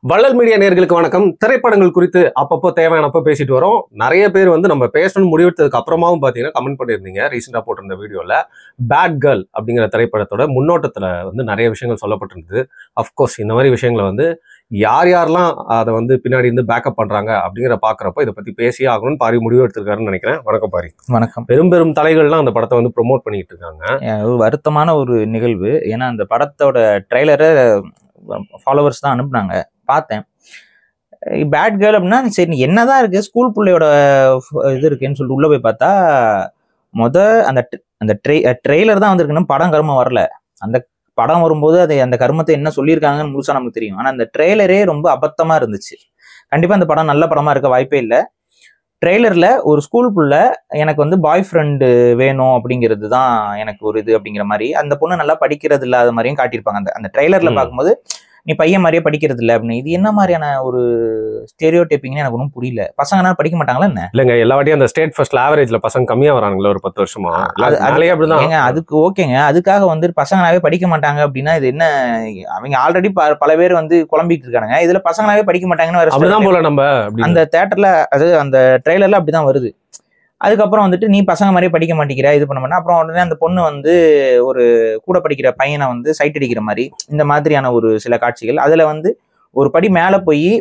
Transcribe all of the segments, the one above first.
வள்ளல் மீடியா நேயர்களுக்கு வணக்கம். திரைப்படங்கள் குறித்து அப்பப்போ தேவையானப்போ பேசிட்டு வரோம். நிறைய பேர் வந்து நம்ம பேசணும்னு முடிவெடுத்ததுக்கு அப்புறமாவும் பார்த்தீங்கன்னா கமெண்ட் பண்ணியிருந்தீங்க. ரீசெண்டாக போட்டிருந்த வீடியோவில் பேட் கேர்ள் அப்படிங்கிற திரைப்படத்தோட முன்னோட்டத்தில் வந்து நிறைய விஷயங்கள் சொல்லப்பட்டிருந்தது. அஃப்கோர்ஸ் இந்த மாதிரி விஷயங்களை வந்து யாரெல்லாம் அதை வந்து பின்னாடி இருந்து பேக்கப் பண்ணுறாங்க அப்படிங்கிற பார்க்குறப்போ இதை பற்றி பேசியே ஆகணும்னு பாரி முடிவு எடுத்திருக்காருன்னு நினைக்கிறேன். வணக்கம் பாரி. வணக்கம். பெரும் பெரும் தலைகள்லாம் அந்த படத்தை வந்து ப்ரொமோட் பண்ணிட்டு இருக்காங்க. ஒரு வருத்தமான ஒரு நிகழ்வு. ஏன்னா அந்த படத்தோட ட்ரெய்லரை ஃபாலோவர்ஸ் தான் அனுப்புனாங்க, பார்த்தேன். பேட் கேர்ள் அப்படின்னா சரி என்னதான் இருக்கு, ஸ்கூல் பிள்ளையோட இது இருக்குன்னு சொல்லிட்டு உள்ள போய் பார்த்தா அந்த ட்ரெய்லர் தான் வந்திருக்குன்னு படம் கர்மம் வரல. அந்த படம் வரும்போது அது அந்த கர்மத்தை என்ன சொல்லியிருக்காங்கன்னு முழுசா நமக்கு தெரியும். ஆனா அந்த ட்ரெய்லரே ரொம்ப அபத்தமா இருந்துச்சு. கண்டிப்பா அந்த படம் நல்ல படமா இருக்க வாய்ப்பே இல்லை. ட்ரெய்லர்ல ஒரு ஸ்கூல் புள்ள எனக்கு வந்து பாய் ஃப்ரெண்டு வேணும் அப்படிங்கிறது தான் எனக்கு ஒரு இது அப்படிங்கிற மாதிரி, அந்த பொண்ணு நல்லா படிக்கிறது இல்லாத மாதிரியும் காட்டியிருப்பாங்க. அந்த ட்ரெய்லர்ல பார்க்கும்போது நீ பையன் மாதிரியே படிக்கிறது இல்லை அப்படின்னு. இது என்ன மாதிரியான ஒரு ஸ்டெரியோ டைப்பிங்னு எனக்கு ஒன்றும் புரியல. பசங்க படிக்க மாட்டாங்களா என்ன? இல்லைங்க, எல்லா வாட்டியும் அந்த ஸ்டேட் ஃபர்ஸ்ட் ஆவரேஜ்ல பசங்க கம்மியா வரானுங்களா ஒரு 10 வருஷமா? ஏங்க அதுக்கு ஓகேங்க, அதுக்காக வந்து பசங்களாவே படிக்க மாட்டாங்க அப்படின்னா இது என்ன? அவங்க ஆல்ரெடி பல பேர் வந்து குழம்பிட்டு இருக்கானுங்க, இதுல பசங்களாவே படிக்க மாட்டாங்கன்னு அப்படிதான் போல. நம்ம அந்த தியேட்டர்ல அது அந்த ட்ரெய்லர்ல அப்படிதான் வருது. அதுக்கப்புறம் வந்துட்டு நீ பசங்க மாதிரியே படிக்க மாட்டேங்கிற, இது பண்ண மாட்டேன். அப்புறம் உடனே அந்த பொண்ணு வந்து ஒரு கூட படிக்கிற பையனை வந்து சைட் அடிக்கிற மாதிரி இந்த மாதிரியான ஒரு சில காட்சிகள். அதுல வந்து ஒரு படி மேல போய்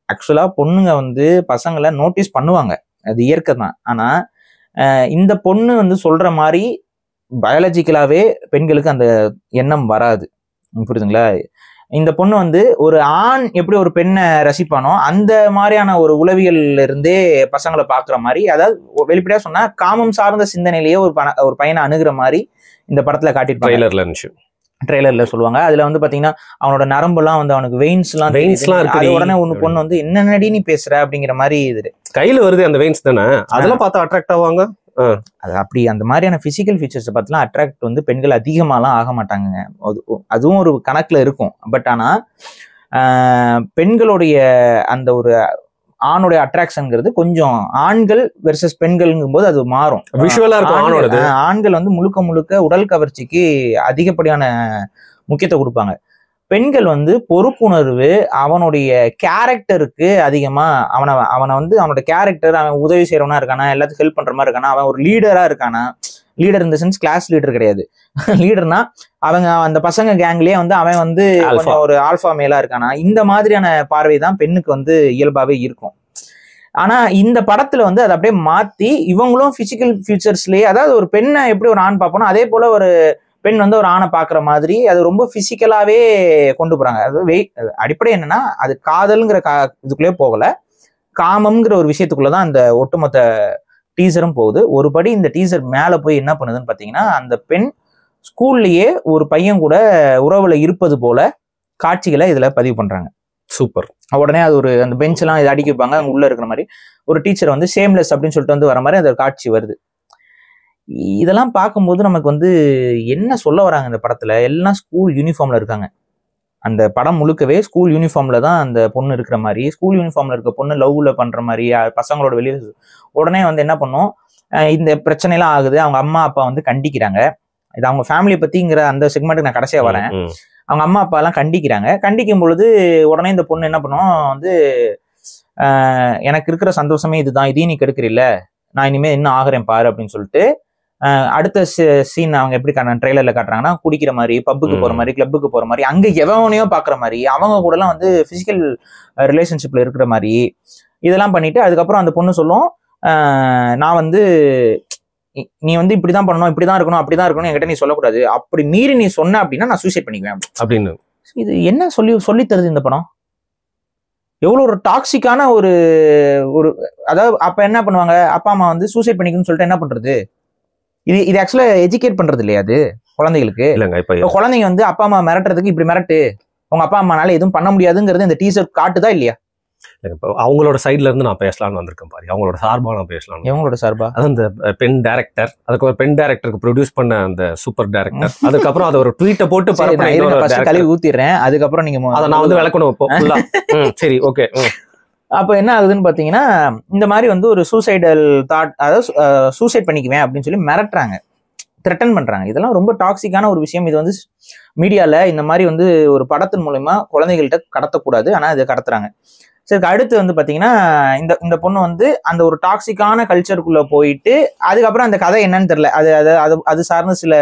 ஆக்சுவலா பொண்ணுங்க வந்து பசங்களை நோட்டீஸ் பண்ணுவாங்க, அது இயற்கை தான். ஆனா இந்த பொண்ணு வந்து சொல்ற மாதிரி பயாலஜிக்கலாவே பெண்களுக்கு அந்த எண்ணம் வராது, புரியுதுங்களா? இந்த பொண்ணு வந்து ஒரு ஆண் எப்படி ஒரு பெண்ணை ரசிப்பானோ அந்த மாதிரியான ஒரு உளவியல்ல இருந்தே பசங்களை பாக்குற மாதிரி, அதாவது வெளிப்படையா சொன்னா காமம் சார்ந்த சிந்தனையிலேயே ஒரு பையனை அணுகிற மாதிரி இந்த படத்துல காட்டியிருப்பாங்க. ட்ரெய்லர்ல சொல்லுவாங்க. அதுல வந்து பாத்தீங்கன்னா அவனோட நரம்புலாம் வந்து அவனுக்கு வெயின்ஸ் எல்லாம் இருக்கு. உடனே ஒண்ணு பொண்ணு வந்து என்ன நடி நீ பேசுற அப்படிங்கிற மாதிரி இது கையில வருது, அந்த வெயின்ஸ் தானே, அதெல்லாம் பார்த்தா அட்ராக்ட் ஆவாங்க. அது அப்படி அந்த மாதிரியான பிசிக்கல் ஃபீச்சர்ஸ் பார்த்தலாம் அட்ராக்ட் வந்து பெண்கள் அதிகமாலாம் ஆக மாட்டாங்க. அதுவும் ஒரு கணக்குல இருக்கும். பட் ஆனா பெண்களுடைய அந்த ஒரு ஆணுடைய அட்ராக்ஷன்ங்கிறது கொஞ்சம் ஆண்கள் வெர்சஸ் பெண்கள்ங்கும் போது அது மாறும். விஷுவலா இருக்கும். ஆண்கள் வந்து முழுக்க உடல் கவர்ச்சிக்கு அதிகப்படியான முக்கியத்துவம் கொடுப்பாங்க. பெண்கள் வந்து பொறுப்புணர்வு, அவனுடைய கேரக்டருக்கு அதிகமா அவனை வந்து அவனோட கேரக்டர், அவன் உதவி செய்யறவனா இருக்கானா, எல்லாத்துக்கும் ஹெல்ப் பண்ற மாதிரி இருக்கானா, அவன் ஒரு லீடரா இருக்கானா. லீடர் இந்த சென்ஸ் கிளாஸ் லீடர் கிடையாது. லீடர்னா அவங்க அந்த பசங்க கேங்லயே வந்து அவன் வந்து ஒரு ஆல்பா மேலா இருக்கானா, இந்த மாதிரியான பார்வை தான் பெண்ணுக்கு வந்து இயல்பாவே இருக்கும். ஆனா இந்த படத்துல வந்து அதை அப்படியே மாத்தி இவங்களும் பிசிக்கல் ஃபியூச்சர்ஸ்லயே, அதாவது ஒரு பெண்ணை எப்படி ஒரு ஆண் பார்ப்போம் அதே போல ஒரு பெண் வந்து ஒரு ஆணை பாக்குற மாதிரி அது ரொம்ப பிசிக்கலாவே கொண்டு போறாங்க. அது அடிப்படை என்னன்னா அது காதல்ங்கிற இதுக்குள்ளே போகல, காமம்ங்கிற ஒரு விஷயத்துக்குள்ளதான் அந்த ஒட்டுமொத்த டீசரும் போகுது. ஒரு படி இந்த டீசர் மேல போய் என்ன பண்ணுதுன்னு பாத்தீங்கன்னா, அந்த பெண் ஸ்கூல்லயே ஒரு பையன் கூட உறவுல இருப்பது போல காட்சிகளை இதுல பதிவு பண்றாங்க. சூப்பர். உடனே அது ஒரு அந்த பெஞ்ச் எல்லாம் இது அடிக்க வைப்பாங்க, அங்க உள்ள இருக்கிற மாதிரி ஒரு டீச்சர் வந்து சேம்லெஸ் அப்படின்னு சொல்லிட்டு வந்து வர மாதிரி அந்த காட்சி வருது. இதெல்லாம் பார்க்கும்போது நமக்கு வந்து என்ன சொல்ல வராங்க இந்த படத்துல? எல்லாம் ஸ்கூல் யூனிஃபார்ம்ல இருக்காங்க. அந்த படம் முழுக்கவே ஸ்கூல் யூனிஃபார்ம்ல தான் அந்த பொண்ணு இருக்கிற மாதிரி, ஸ்கூல் யூனிஃபார்ம்ல இருக்க பொண்ணு லவ்ல பண்ற மாதிரி பசங்களோட வெளியே உடனே வந்து என்ன பண்ணும், இந்த பிரச்சனை எல்லாம் ஆகுது. அவங்க அம்மா அப்பா வந்து கண்டிக்கிறாங்க. இது அவங்க ஃபேமிலியை பத்திங்கிற அந்த செக்மெண்ட்டுக்கு நான் கடைசியா வரேன். அவங்க அம்மா அப்பா எல்லாம் கண்டிக்கிறாங்க. கண்டிக்கும் பொழுது உடனே இந்த பொண்ணு என்ன பண்ணும் வந்து, எனக்கு இருக்கிற சந்தோஷமே இதுதான், இதையும் நீ கெடுக்கிறீல்ல, நான் இனிமே என்ன ஆகுறேன் பாரு அப்படின்னு சொல்லிட்டு அடுத்த சீன் அவங்க எப்படி ட்ரெய்லர்ல காட்டுறாங்கன்னா, குடிக்கிற மாதிரி, பப்புக்கு போற மாதிரி, கிளப்புக்கு போற மாதிரி, அங்க எவனையோ பாக்குற மாதிரி, அவங்க கூட எல்லாம் வந்து பிசிக்கல் ரிலேஷன்ஷிப்ல இருக்கிற மாதிரி இதெல்லாம் பண்ணிட்டு அதுக்கப்புறம் அந்த பொண்ணு சொல்லும், நான் வந்து நீ வந்து இப்படிதான் பண்ணணும், இப்படிதான் இருக்கணும், அப்படிதான் இருக்கணும் என்கிட்ட நீ சொல்லக்கூடாது, அப்படி மீறி நீ சொன்ன அப்படின்னா நான் சூசைட் பண்ணிக்குவேன் அப்படின்னு. இது என்ன சொல்லி தருது இந்த படம்? எவ்வளவு ஒரு டாக்ஸிக்கான ஒரு அதாவது அப்ப என்ன பண்ணுவாங்க, அப்பா அம்மா வந்து சூசைட் பண்ணிக்கணும்னு சொல்லிட்டு என்ன பண்றது? இது ஆக்சுவலா எஜுகேட் பண்றது இல்லையா அது குழந்தைகளுக்கு? இல்லைங்க, இப்ப குழந்தைங்க வந்து அப்பா அம்மா மிரட்டுறதுக்கு இப்படி மிரட்டு, உங்க அப்பா அம்மானால எதுவும் பண்ண முடியாதுங்கிறது இந்த டீசர் காட்டுதா இல்லையா? இப்போ அவங்களோட சைட்ல இருந்து நான் பேசலாம்னு வந்திருக்கேன் பாரு. அவங்களோட சார்பா நான் பேசலாம். அவங்களோட சார்பா அது அந்த பெண் டைரக்டர், அதுக்கு ஒரு பெண் டைரக்டருக்கு ப்ரொடியூஸ் பண்ண அந்த சூப்பர் டைரக்டர், அதுக்கப்புறம் அதை ஒரு ட்வீட்டை போட்டு கழுவி ஊத்திடுறேன், அதுக்கப்புறம் நீங்க அதை நான் வந்து விளக்கணும் இப்போ. சரி, ஓகே. அப்ப என்ன ஆகுதுன்னு பாத்தீங்கன்னா, இந்த மாதிரி வந்து ஒரு சூசைடல் தாட், அதாவது சூசைட் பண்ணிக்குவேன் அப்படின்னு சொல்லி மிரட்டுறாங்க. த்ரெட்டன் பண்றாங்க. இதெல்லாம் ரொம்ப டாக்ஸிக்கான ஒரு விஷயம். இது வந்து மீடியால இந்த மாதிரி வந்து ஒரு படத்தின் மூலமா குழந்தைகள்கிட்ட கடத்தக்கூடாது, ஆனா இதை கடத்துறாங்க. சரி, அடுத்து வந்து பாத்தீங்கன்னா இந்த பொண்ணு வந்து அந்த ஒரு டாக்ஸிக்கான கல்ச்சருக்குள்ள போயிட்டு அதுக்கப்புறம் அந்த கதை என்னன்னு தெரியல, அது சார்ந்த சில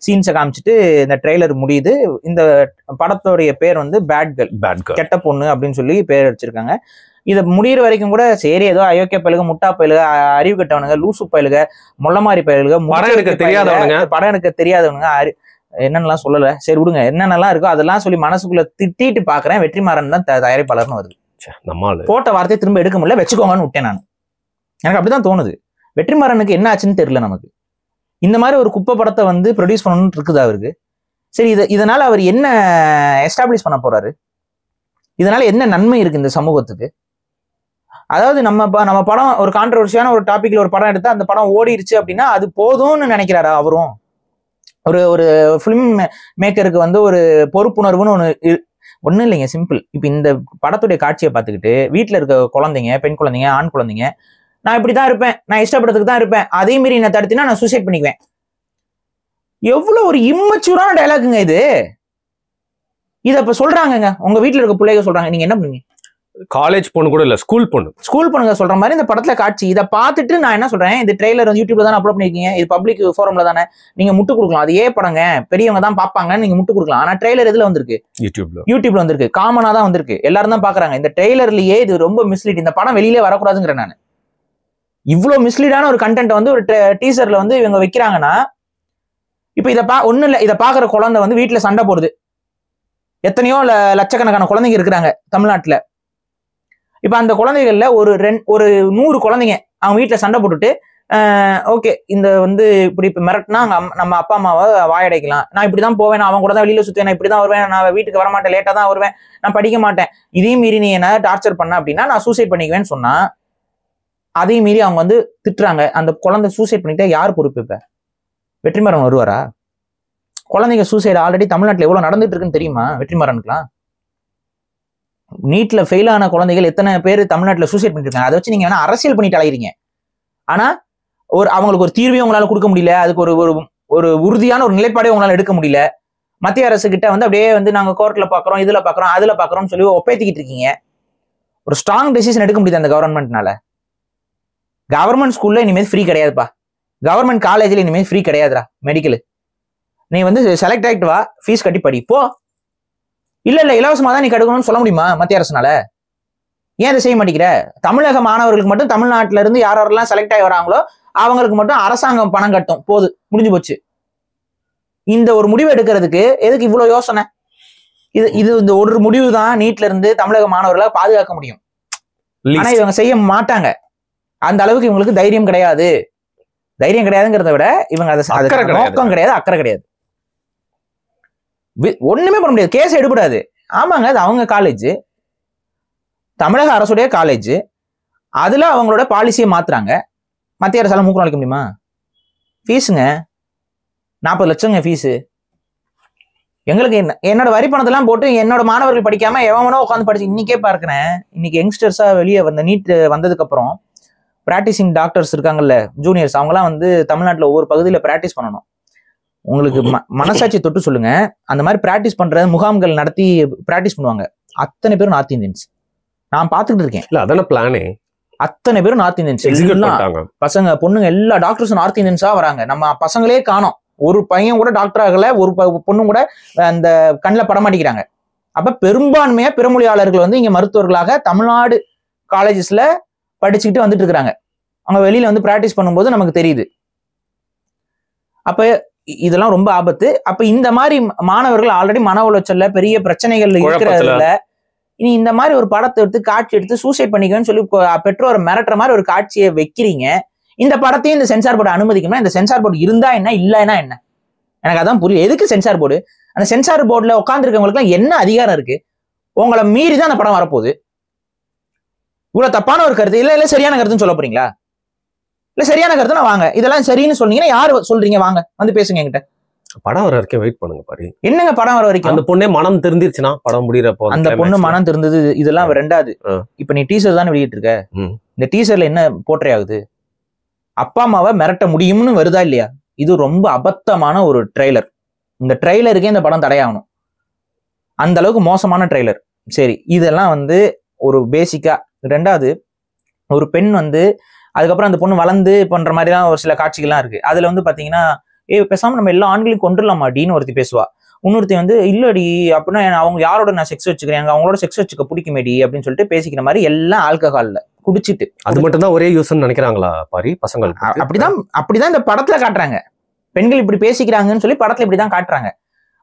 சீன்ஸை காமிச்சிட்டு இந்த ட்ரெய்லர் முடியுது. இந்த படத்தோடைய பேர் வந்து பேட் கேர்ள், கெட்ட பொண்ணு அப்படின்னு சொல்லி பேர் வச்சிருக்காங்க. இதை முடிகிற வரைக்கும் கூட சரி ஏதோ அயோக்கிய பயிலுக, முட்டா பயிலுக, அறிவு கட்டவனுங்க, லூசு பயிலுக, முள்ளமாரி பயிலுக, படம் எனக்கு தெரியாதவனுங்க, என்னென்னலாம் சொல்லலை, சரி விடுங்க, என்னென்னலாம் இருக்கோ அதெல்லாம் சொல்லி மனசுக்குள்ள திட்டிட்டு பாக்குறேன். வெற்றிமாறன் தான் தயாரிப்பாளர்னு வருது. போட்ட வார்த்தையை திரும்ப எடுக்க முடியல, வச்சுக்கோங்கன்னு விட்டேன் நான். எனக்கு அப்படிதான் தோணுது. வெற்றிமாறனுக்கு என்ன ஆச்சுன்னு தெரியல நமக்கு. இந்த மாதிரி ஒரு குப்பை படத்தை வந்து ப்ரொடியூஸ் பண்ணணும்னு இருக்குது அவருக்கு. சரி, இதனால அவர் என்ன எஸ்டாப்ளிஷ் பண்ண போறாரு? இதனால என்ன நன்மை இருக்கு இந்த சமூகத்துக்கு? அதாவது நம்ம படம் ஒரு கான்ட்ரவர்சியான ஒரு டாபிக்ல ஒரு படம் எடுத்தா அந்த படம் ஓடிருச்சு அப்படின்னா அது போதும்னு நினைக்கிறாரா அவரும்? ஒரு ஃபிலிம் மேக்கருக்கு வந்து ஒரு பொறுப்புணர்வுன்னு ஒன்றும் இல்லைங்க, சிம்பிள். இப்போ இந்த படத்துடைய காட்சியை பார்த்துக்கிட்டு வீட்டில் இருக்க குழந்தைங்க, பெண் குழந்தைங்க, ஆண் குழந்தைங்க, நான் இப்படிதான் இருப்பேன், நான் இஷ்டப்படத்துக்கு தான் இருப்பேன், அதே மீறி என்ன தடுத்தினா நான் சூசைட் பண்ணிக்குவேன். எவ்வளவு ஒரு இம்மச்சூரான டைலாக்குங்க இது. இதை இப்ப சொல்றாங்க, உங்க வீட்டுல இருக்க பிள்ளைங்க சொல்றாங்க, நீங்க என்ன பண்ணுவீங்க? காலேஜ் பொண்ணு கூட இல்ல, ஸ்கூல் பொண்ணுங்க சொல்ற மாதிரி இந்த படத்துல காட்சி. இதை பார்த்துட்டு நான் என்ன சொல்றேன், இந்த ட்ரெய்லர் வந்து யூடியூப்ல தானே அப்லோட் பண்ணிருக்கீங்க, இது பப்ளிக் ஃபோரம்ல தானே, நீங்க முட்டு கொடுக்கலாம். அது படங்க பெரியவங்க தான் பாப்பாங்க, நீங்க முட்டு கொடுக்கலாம். ஆனா ட்ரெய்லர் எதுல வந்திருக்கு? யூடியூப்ல வந்திருக்கு, காமனா தான் வந்திருக்கு, எல்லாரும் தான் பாக்குறாங்க. இந்த ட்ரெய்லர்லயே இது ரொம்ப மிஸ்லீட். இந்த படம் வெளியிலே வரக்கூடாதுங்கிற நான். இவ்வளவு மிஸ்லீடான ஒரு கண்டென்ட் வந்து ஒரு டீசர்ல வந்து இவங்க வைக்கிறாங்கன்னா, இப்ப ஒண்ணு இல்ல, இதை பாக்குற குழந்தை வந்து வீட்டுல சண்டை போடுது. எத்தனையோ லட்சக்கணக்கான குழந்தைங்க இருக்கிறாங்க தமிழ்நாட்டுல. இப்ப அந்த குழந்தைகள்ல ஒரு 100 குழந்தைங்க அவங்க வீட்டுல சண்டை போட்டுட்டு, ஓகே இந்த வந்து இப்படி மிரட்டினா நம்ம அப்பா அம்மாவை வாயடைக்கலாம், நான் இப்படிதான் போவேன், நான் அவன் கூட தான் வெளியில சுத்துவேன், நான் இப்படிதான் வருவேன், நான் வீட்டுக்கு வரமாட்டேன், லேட்டா தான் வருவேன், நான் படிக்க மாட்டேன், இதையும் மீறி நீ என்ன டார்ச்சர் பண்ண அப்படின்னா நான் சூசைட் பண்ணிக்குவேன்னு சொன்னா, அதையும் மீறி அவங்க வந்து திட்டுறாங்க. அந்த குழந்தை சூசைட் பண்ணிட்டா யார் பொறுப்பு? இப்ப வெற்றிமாறன் வருவாரா? குழந்தைங்க சூசைட் ஆல்ரெடி தமிழ்நாட்டில் எவ்வளவு நடந்துட்டு இருக்குன்னு தெரியுமா வெற்றிமாறனுக்குலாம்? நீட்ல ஃபெயில் ஆன குழந்தைகள் எத்தனை பேர் தமிழ்நாட்டில் சூசைட் பண்ணிட்டு இருக்காங்க. அதை வச்சு நீங்க வேணா அரசியல் பண்ணிட்டு அலைகிறீங்க. ஆனா அவங்களுக்கு ஒரு தீர்வையும் உங்களால கொடுக்க முடியல, அதுக்கு ஒரு உறுதியான ஒரு நிலைப்பாடே உங்களால எடுக்க முடியல. மத்திய அரசு கிட்ட வந்து அப்படியே வந்து நாங்க கோர்ட்ல பாக்குறோம், இதுல பாக்குறோம், அதுல பாக்குறோம்னு சொல்லி ஒப்பேத்திக்கிட்டு இருக்கீங்க. ஒரு ஸ்ட்ராங் டெசிஷன் எடுக்க முடியுது அந்த கவர்மெண்ட்னால. கவர்மெண்ட் ஸ்கூல்ல இனிமேல் ஃப்ரீ கிடையாதுப்பா, கவர்மெண்ட் காலேஜ்ல இனிமேல் ஃப்ரீ கிடையாதுடா. மெடிக்கல் நீ வந்து செலக்ட் ஆகிட்டு வா, ஃபீஸ் கட்டி படி போ. இல்ல இலவசமா தான் நீ கெடுக்கணும்னு சொல்ல முடியுமா மத்திய அரசுனால? ஏன் அதை செய்ய மாட்டேங்கிற? தமிழக மாணவர்களுக்கு மட்டும் தமிழ்நாட்டில இருந்து யாரெல்லாம் செலக்ட் ஆகி வராங்களோ அவங்களுக்கு மட்டும் அரசாங்கம் பணம் கட்டும், போது, முடிஞ்சு போச்சு. இந்த ஒரு முடிவு எடுக்கிறதுக்கு எதுக்கு இவ்வளவு யோசனை? இது இந்த ஒரு முடிவு தான் நீட்ல இருந்து தமிழக மாணவர்களை பாதுகாக்க முடியும். ஆனா இவங்க செய்ய மாட்டாங்க. அந்த அளவுக்கு இவங்களுக்கு தைரியம் கிடையாது. தைரியம் கிடையாதுங்கிறத விட இவங்க அதை நோக்கம் கிடையாது, அக்கறை கிடையாது. ஒண்ணுமே பண்ண முடியாது, கேஸ் எடுபடாது. ஆமாங்க, அது அவங்க காலேஜ், தமிழக அரசுடைய காலேஜ், அதுல அவங்களோட பாலிசியை மாத்துறாங்க. மத்திய அரசால மூக்கு நுழைக்க முடியுமா? ஃபீஸுங்க 40 லட்சங்க ஃபீஸு. எங்களுக்கு என்னோட வரி பணத்தெல்லாம் போட்டு என்னோட மாணவர்கள் படிக்காம எவனோ உட்காந்து படிச்சு இன்னைக்கே பார்க்கிறேன். இன்னைக்கு யங்ஸ்டர்ஸா வெளியே வந்த நீட் வந்ததுக்கு அப்புறம் பிராக்டிசிங் டாக்டர்ஸ் இருக்காங்கல்ல, ஜூனியர்ஸ், அவங்கலாம் வந்து தமிழ்நாட்டில் ஒவ்வொரு பகுதியில் பிராக்டிஸ் பண்ணணும். உங்களுக்கு மனசாட்சி தொட்டு சொல்லுங்க, அந்த மாதிரி பிராக்டிஸ் பண்ற முகாம்கள் நடத்தி பிராக்டிஸ் பண்ணுவாங்க. அத்தனை பேரும் நார்த் இந்தியன்ஸ். நான் பார்த்துக்கிட்டு இருக்கேன். இல்ல அதான பிளானே. அத்தனை பேரும் நார்த் இந்தியன்ஸ். பசங்க பொண்ணுங்க எல்லா டாக்டர்ஸும் நார்த் இந்தியன்ஸா வராங்க. நம்ம பசங்களே காணோம். ஒரு பையன் கூட டாக்டர் ஆகல, ஒரு பொண்ணும் கூட அந்த கண்ணில் படமாட்டிக்கிறாங்க. அப்ப பெரும்பான்மையா பிறமொழியாளர்கள் வந்து இங்க மருத்துவர்களாக தமிழ்நாடு காலேஜஸ்ல படிச்சுக்கிட்டு வந்துட்டு இருக்கிறாங்க. அவங்க வெளியில வந்து பிராக்டிஸ் பண்ணும்போது நமக்கு தெரியுது. அப்ப இதெல்லாம் ரொம்ப ஆபத்து. அப்ப இந்த மாதிரி மாணவர்கள் ஆல்ரெடி மன உளைச்சல்ல பெரிய பிரச்சனைகள் இருக்கிறதுல இனி இந்த மாதிரி ஒரு படத்தை எடுத்து காட்சி எடுத்து சூசைட் பண்ணிக்கன்னு சொல்லி பெற்றோர் மிரட்டுற மாதிரி ஒரு காட்சியை வைக்கிறீங்க. இந்த படத்தையும் இந்த சென்சார் போர்டு அனுமதிக்கணும். இந்த சென்சார் போர்டு இருந்தா என்ன, இல்லைன்னா என்ன? எனக்கு அதான் புரியும். எதுக்கு சென்சார் போர்டு? அந்த சென்சார் போர்டுல உட்காந்துருக்கவங்களுக்கு என்ன அதிகாரம் இருக்கு? உங்களை மீறி தான் அந்த படம் வரப்போகுது. இவ்வளவு தப்பான ஒரு கருத்து இல்ல சரியான கருத்துன்னு சொல்ல போறீங்களா? இல்ல சரியான கருத்து நான் வாங்க, இதெல்லாம் சரின்னு சொன்னீங்கன்னா யாரு சொல்றீங்க, வாங்க வந்து பேசுங்க என்கிட்ட. படம் வர வரைக்கும் வெயிட் பண்ணுங்க பாரு. என்னங்க படம் வர வரைக்கும்? அந்த பொண்ணே மனம் தெரிஞ்சிருச்சுன்னா படம் முடியறப்போ அந்த பொண்ணு மனம் தெரிஞ்சது இதெல்லாம் ரெண்டாவது. இப்ப நீ டீசர் தானே வெளியிட்டு இருக்க. இந்த டீசர்ல என்ன போர்ட்ரே ஆகுது? அப்பா அம்மாவை மிரட்ட முடியும்னு வருதா இல்லையா? இது ரொம்ப அபத்தமான ஒரு ட்ரெய்லர். இந்த ட்ரெய்லருக்கே இந்த படம் தடையாகணும், அந்த அளவுக்கு மோசமான ட்ரெய்லர். சரி, இதெல்லாம் வந்து ஒரு பேசிக்கா. ரெண்டாவது, ஒரு பெண் வந்து அதுக்கப்புறம் அந்த பொண்ணு வளர்ந்து பண்ற மாதிரி தான் ஒரு சில காட்சிகள்லாம் இருக்கு. அதுல வந்து பாத்தீங்கன்னா, பேசாம நம்ம எல்லா ஆண்களையும் கொண்டுடலாமாடின்னு ஒருத்தி பேசுவா. இன்னொருத்தி வந்து இல்லடி அப்படின்னா அவங்க யாரோட நான் செக்ஸ் வச்சுக்கிறேன், அவங்களோட செக்ஸ் வச்சுக்க பிடிக்குமேடி அப்படின்னு சொல்லிட்டு பேசிக்கிற மாதிரி எல்லாம் ஆல்கஹால்ல குடிச்சிட்டு. அது மட்டும் தான் ஒரே யூஸ்ன்னு நினைக்கிறாங்களா பாரி பசங்களுக்கு? அப்படிதான் இந்த படத்துல காட்டுறாங்க. பெண்கள் இப்படி பேசிக்கிறாங்கன்னு சொல்லி படத்துல இப்படிதான் காட்டுறாங்க.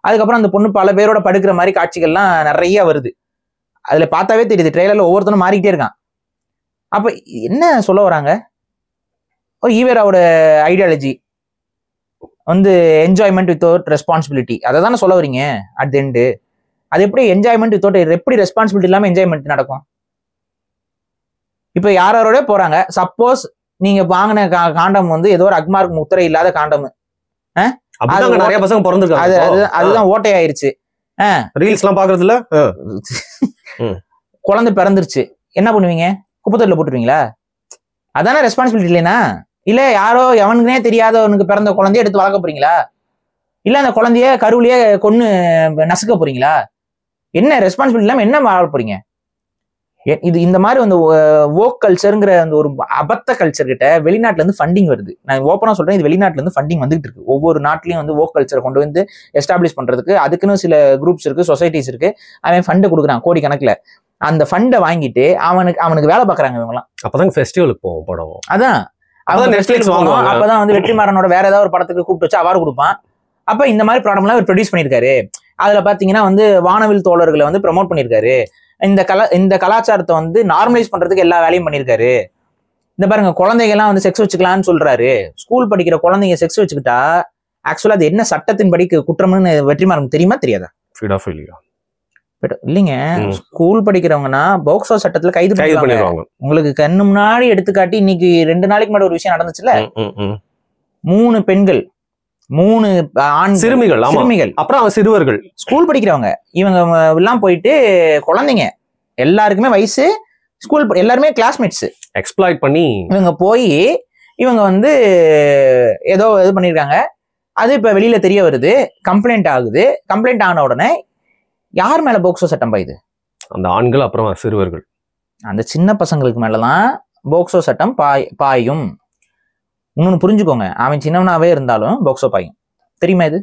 அதுக்கப்புறம் அந்த பொண்ணு பல பேரோட படுக்கிற மாதிரி காட்சிகள்லாம் நிறைய வருது. அதுல பார்த்தாவே தெரியுது, ட்ரெய்லர்ல ஒவ்வொருத்தனும் மாறிக்கிட்டே இருக்கான். அப்ப என்ன சொல்ல வராங்க? ஈவேராவோட ஐடியாலஜி வந்து என்ஜாய்மெண்ட் வித்தவுட் ரெஸ்பான்சிபிலிட்டி, அதை தானே சொல்ல வரீங்க அட் தி எண்டு. அது எப்படி என்ஜாய்மெண்ட் வித்தவுட், எப்படி ரெஸ்பான்சிபிலிட்டி இல்லாம என்ஜாய்மெண்ட் நடக்கும்? இப்ப யாரோட போறாங்க, சப்போஸ் நீங்க வாங்கின காண்டம் வந்து ஏதோ ஒரு அக்மார்க் முத்திரை இல்லாத காண்டம், நிறைய பசங்க பிறந்திருக்காங்க, அதுதான் ஓட்டையாயிருச்சு. ரீல்ஸ் எல்லாம் பாக்குறதுல குழந்தை பிறந்துருச்சு, என்ன பண்ணுவீங்க? குப்பத்தொட்டில போட்டுருவீங்களா? அதானே ரெஸ்பான்சிபிலிட்டி இல்லைனா? இல்ல யாரோ எவனுக்குனே தெரியாதவனுக்கு பிறந்த குழந்தைய எடுத்து வளர்க்க போறீங்களா? இல்ல அந்த குழந்தைய கருவிலேயே கொன்னு நசுக்க போறீங்களா? என்ன ரெஸ்பான்சிபிலிட்டி இல்லாம என்ன வாழ போறீங்க? இது இந்த மாதிரி வந்து வோக் கல்ச்சருங்கிற அந்த ஒரு அபத்த கல்ச்சர் கிட்ட வெளிநாட்டுல இருந்து ஃபண்டிங் வருது. நான் ஓப்பனா சொல்றேன், இது வெளிநாட்டுல இருந்து ஃபண்டிங் வந்துட்டு இருக்கு. ஒவ்வொரு நாட்டிலையும் வந்து வோக் கல்ச்சரை கொண்டு வந்து எஸ்டாப்ளிஷ் பண்றதுக்கு அதுக்குன்னு சில குரூப்ஸ் இருக்கு, சொசைட்டிஸ் இருக்கு. அவன் ஃபண்டு கொடுக்குறான் கோடி கணக்குல. அந்த ஃபண்டை வாங்கிட்டு அவனுக்கு வேலை பாக்குறாங்க இவங்கலாம். அப்பதான் ஃபெஸ்டிவலுக்கு போவோம் படம். அதான் அப்பதான் வந்து வெற்றிமாறனோட வேற ஏதாவது ஒரு படத்துக்கு கூப்பிட்டு வச்சு அவார்டு கொடுப்பான். அப்ப இந்த மாதிரி ப்ராடக்ட்லாம் அவர் ப்ரொடியூஸ் பண்ணியிருக்காரு. அதுல பாத்தீங்கன்னா வந்து வானவில் தோழர்களை வந்து ப்ரமோட் பண்ணியிருக்காரு. இந்த கலாச்சாரத்தை வந்து நார்மலைஸ் பண்றதுக்கு எல்லா வேலையும் பண்ணியிருக்காரு. இந்த பாருங்க, குழந்தைகள்லாம் வந்து செக்ஸ் வச்சுக்கலாம்னு சொல்றாரு. ஸ்கூல் படிக்கிற குழந்தைங்க செக்ஸ் வச்சுக்கிட்டா ஆக்சுவலா அது என்ன சட்டத்தின் படிக்கு குற்றம்னு வெற்றிமாறன் தெரியுமா தெரியாதா? இல்லைங்க, ஸ்கூல் படிக்கிறவங்கன்னா போக்சோ சட்டத்துல கைது பண்ணிடுவாங்க. உங்களுக்கு கண்ணு முன்னாடி எடுத்துக்காட்டி இன்னைக்கு 2 நாளைக்கு முன்னாடி ஒரு விஷயம் நடந்துச்சுல, 3 பெண்கள் 3 ஆண் சிறுமிகள், அப்புறம் சிறுவர்கள், ஸ்கூல் படிக்கிறவங்க, இவங்க எல்லாம் போயிட்டு குழந்தைங்க எல்லாருக்குமே வயசு, ஸ்கூல் எல்லாருமே கிளாஸ்மேட்ஸ், எக்ஸ்ப்ளாய்ட் பண்ணி இவங்க போய் இவங்க வந்து ஏதோ இது பண்ணிருக்காங்க. அது இப்ப வெளியில தெரிய வருது, கம்ப்ளைண்ட் ஆகுது. கம்ப்ளைண்ட் ஆன உடனே யார் மேல போக்சோ சட்டம் பாயுது? அந்த ஆண்கள், அப்புறம் சிறுவர்கள், அந்த சின்ன பசங்களுக்கு மேலதான் போக்சோ சட்டம் பாயும். இன்னொன்னு புரிஞ்சுக்கோங்க, அவன் சின்னவனாவே இருந்தாலும் போக்சோ பாயும், தெரியுமா? இது